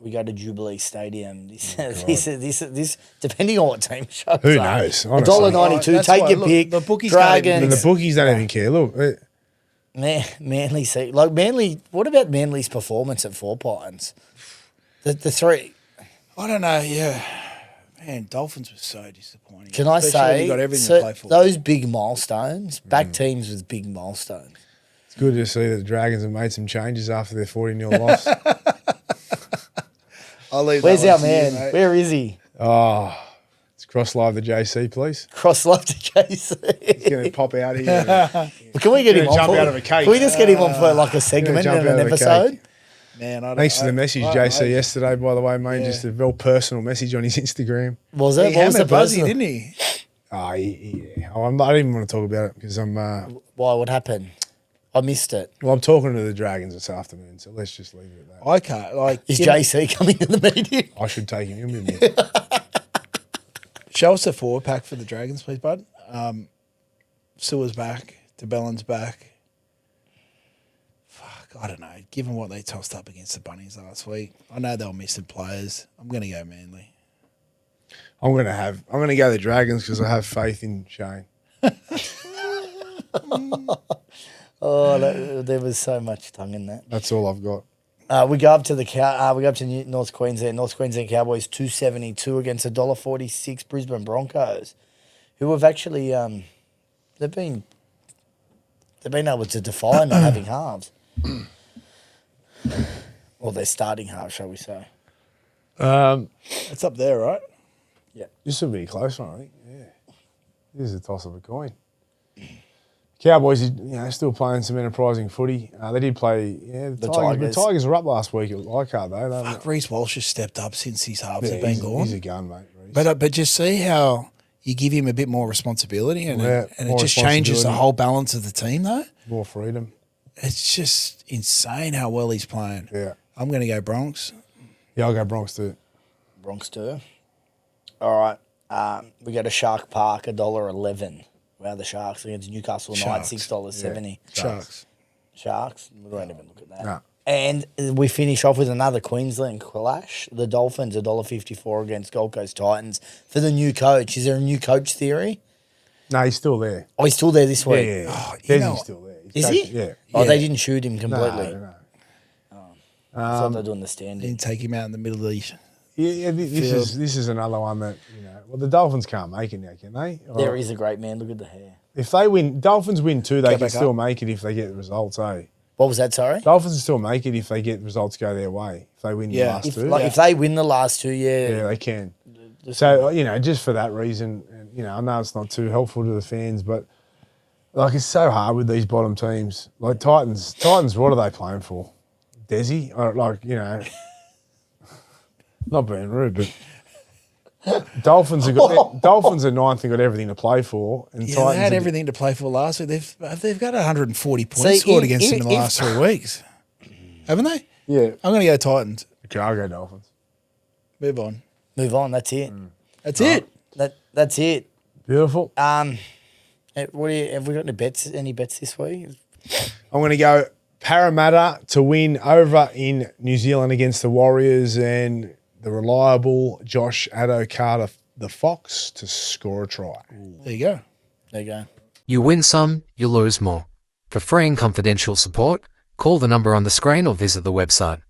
we go to Jubilee Stadium. This depending on what team shows Who up. knows? Honestly. $1.92. That's Take why, your look, pick. the bookies can't even- And Dragons. the bookies don't even care. Look, Manly. Manly. What about Manly's performance at Four Pines? The three. I don't know. Yeah, man, Dolphins were so disappointing. Can I Especially when say you got everything to play for? those big milestones? Back teams with big milestones. it's good to see that the Dragons have made some changes after their 40-0 loss. I'll leave. Where's that our one to you, man? mate. Where is he? Oh, let's cross live the JC, please. Cross love to He's JC. going to pop out here. Can we get him Gonna on jump for out of a cake. Can we just get him on for like a segment jump in out an of a episode? cake. Man, Thanks for the message, JC, Yeah. yesterday, by the way, mate. Just a very personal message on his Instagram. Was He it? What was the hammered Buzzy, person? didn't he? Oh, yeah. I don't even want to talk about it because I'm Why? What happened? I missed it. well, I'm talking to the Dragons this afternoon, so let's just leave it at that. I can't. Like, Is you know, JC coming to the meeting? I should take him with me. show us a 4-pack for the Dragons, please, bud. Sewer's back. DeBellin's back. Fuck, I don't know. Given what they tossed up against the Bunnies last week, I know they were missing players. I'm going to go Manly. I'm going to go the Dragons because I have faith in Shane. Oh, there was so much tongue in that. That's all I've got. We go up to North Queensland. North Queensland Cowboys 272 against $1.46 Brisbane Broncos, who have actually they've been able to defy not having halves. Or their starting halves, shall we say? It's up there, right? This will be a close one, I think. Yeah, this is a toss of a coin. Cowboys, still playing some enterprising footy. They did play, the Tigers. The Tigers were up last week at Leichhardt, though. Fuck, Reece Walsh has stepped up since his halves have been gone. He's a gun, mate. Reece. But just see how you give him a bit more responsibility and it more just changes the responsibility. whole balance of the team, though. More freedom. It's just insane how well he's playing. Yeah. I'm going to go Bronx. Yeah, I'll go Bronx too. Bronx too. All right. We go to Shark Park, $1.11. Wow, the Sharks against Newcastle Knights, $6.70. Sharks. We won't even look at that. No. And we finish off with another Queensland clash. The Dolphins, $1.54 against Gold Coast Titans for the new coach. Is there a new coach theory? No, he's still there. Oh, he's still there this week. Yeah. Oh, Desi's still there. Is he? Yeah. Oh, Yeah. they didn't shoot him completely. No. I thought they're doing the standing. Didn't take him out in the middle of the... Yeah, this is another one that, well, the Dolphins can't make it now, can they? There is a great man. Look at the hair. If they win, Dolphins win too, they can back still up. make it if they get the results, eh? What was that, sorry? Dolphins can still make it if they get results go their way. If they win the Yeah. last If, two. if they win the last two, Yeah, they can. So, just for that reason, and, I know it's not too helpful to the fans, but, it's so hard with these bottom teams. Like, Titans, what are they playing for? Desi? Or, not being rude, but Dolphins are ninth and got everything to play for. And Yeah, Titans they had are- everything to play for last week. They've got 140 points See, scored against them in the if- last 3 weeks. Haven't they? Yeah. I'm going to go Titans. Okay, I'll go Dolphins. Move on. Move on. That's it. That's it. That's it. Beautiful. Have we got any bets this week? I'm going to go Parramatta to win over in New Zealand against the Warriors and the reliable Josh Addo-Carter, the Fox, to score a try. There you go. There you go. You win some, you lose more. For free and confidential support, call the number on the screen or visit the website.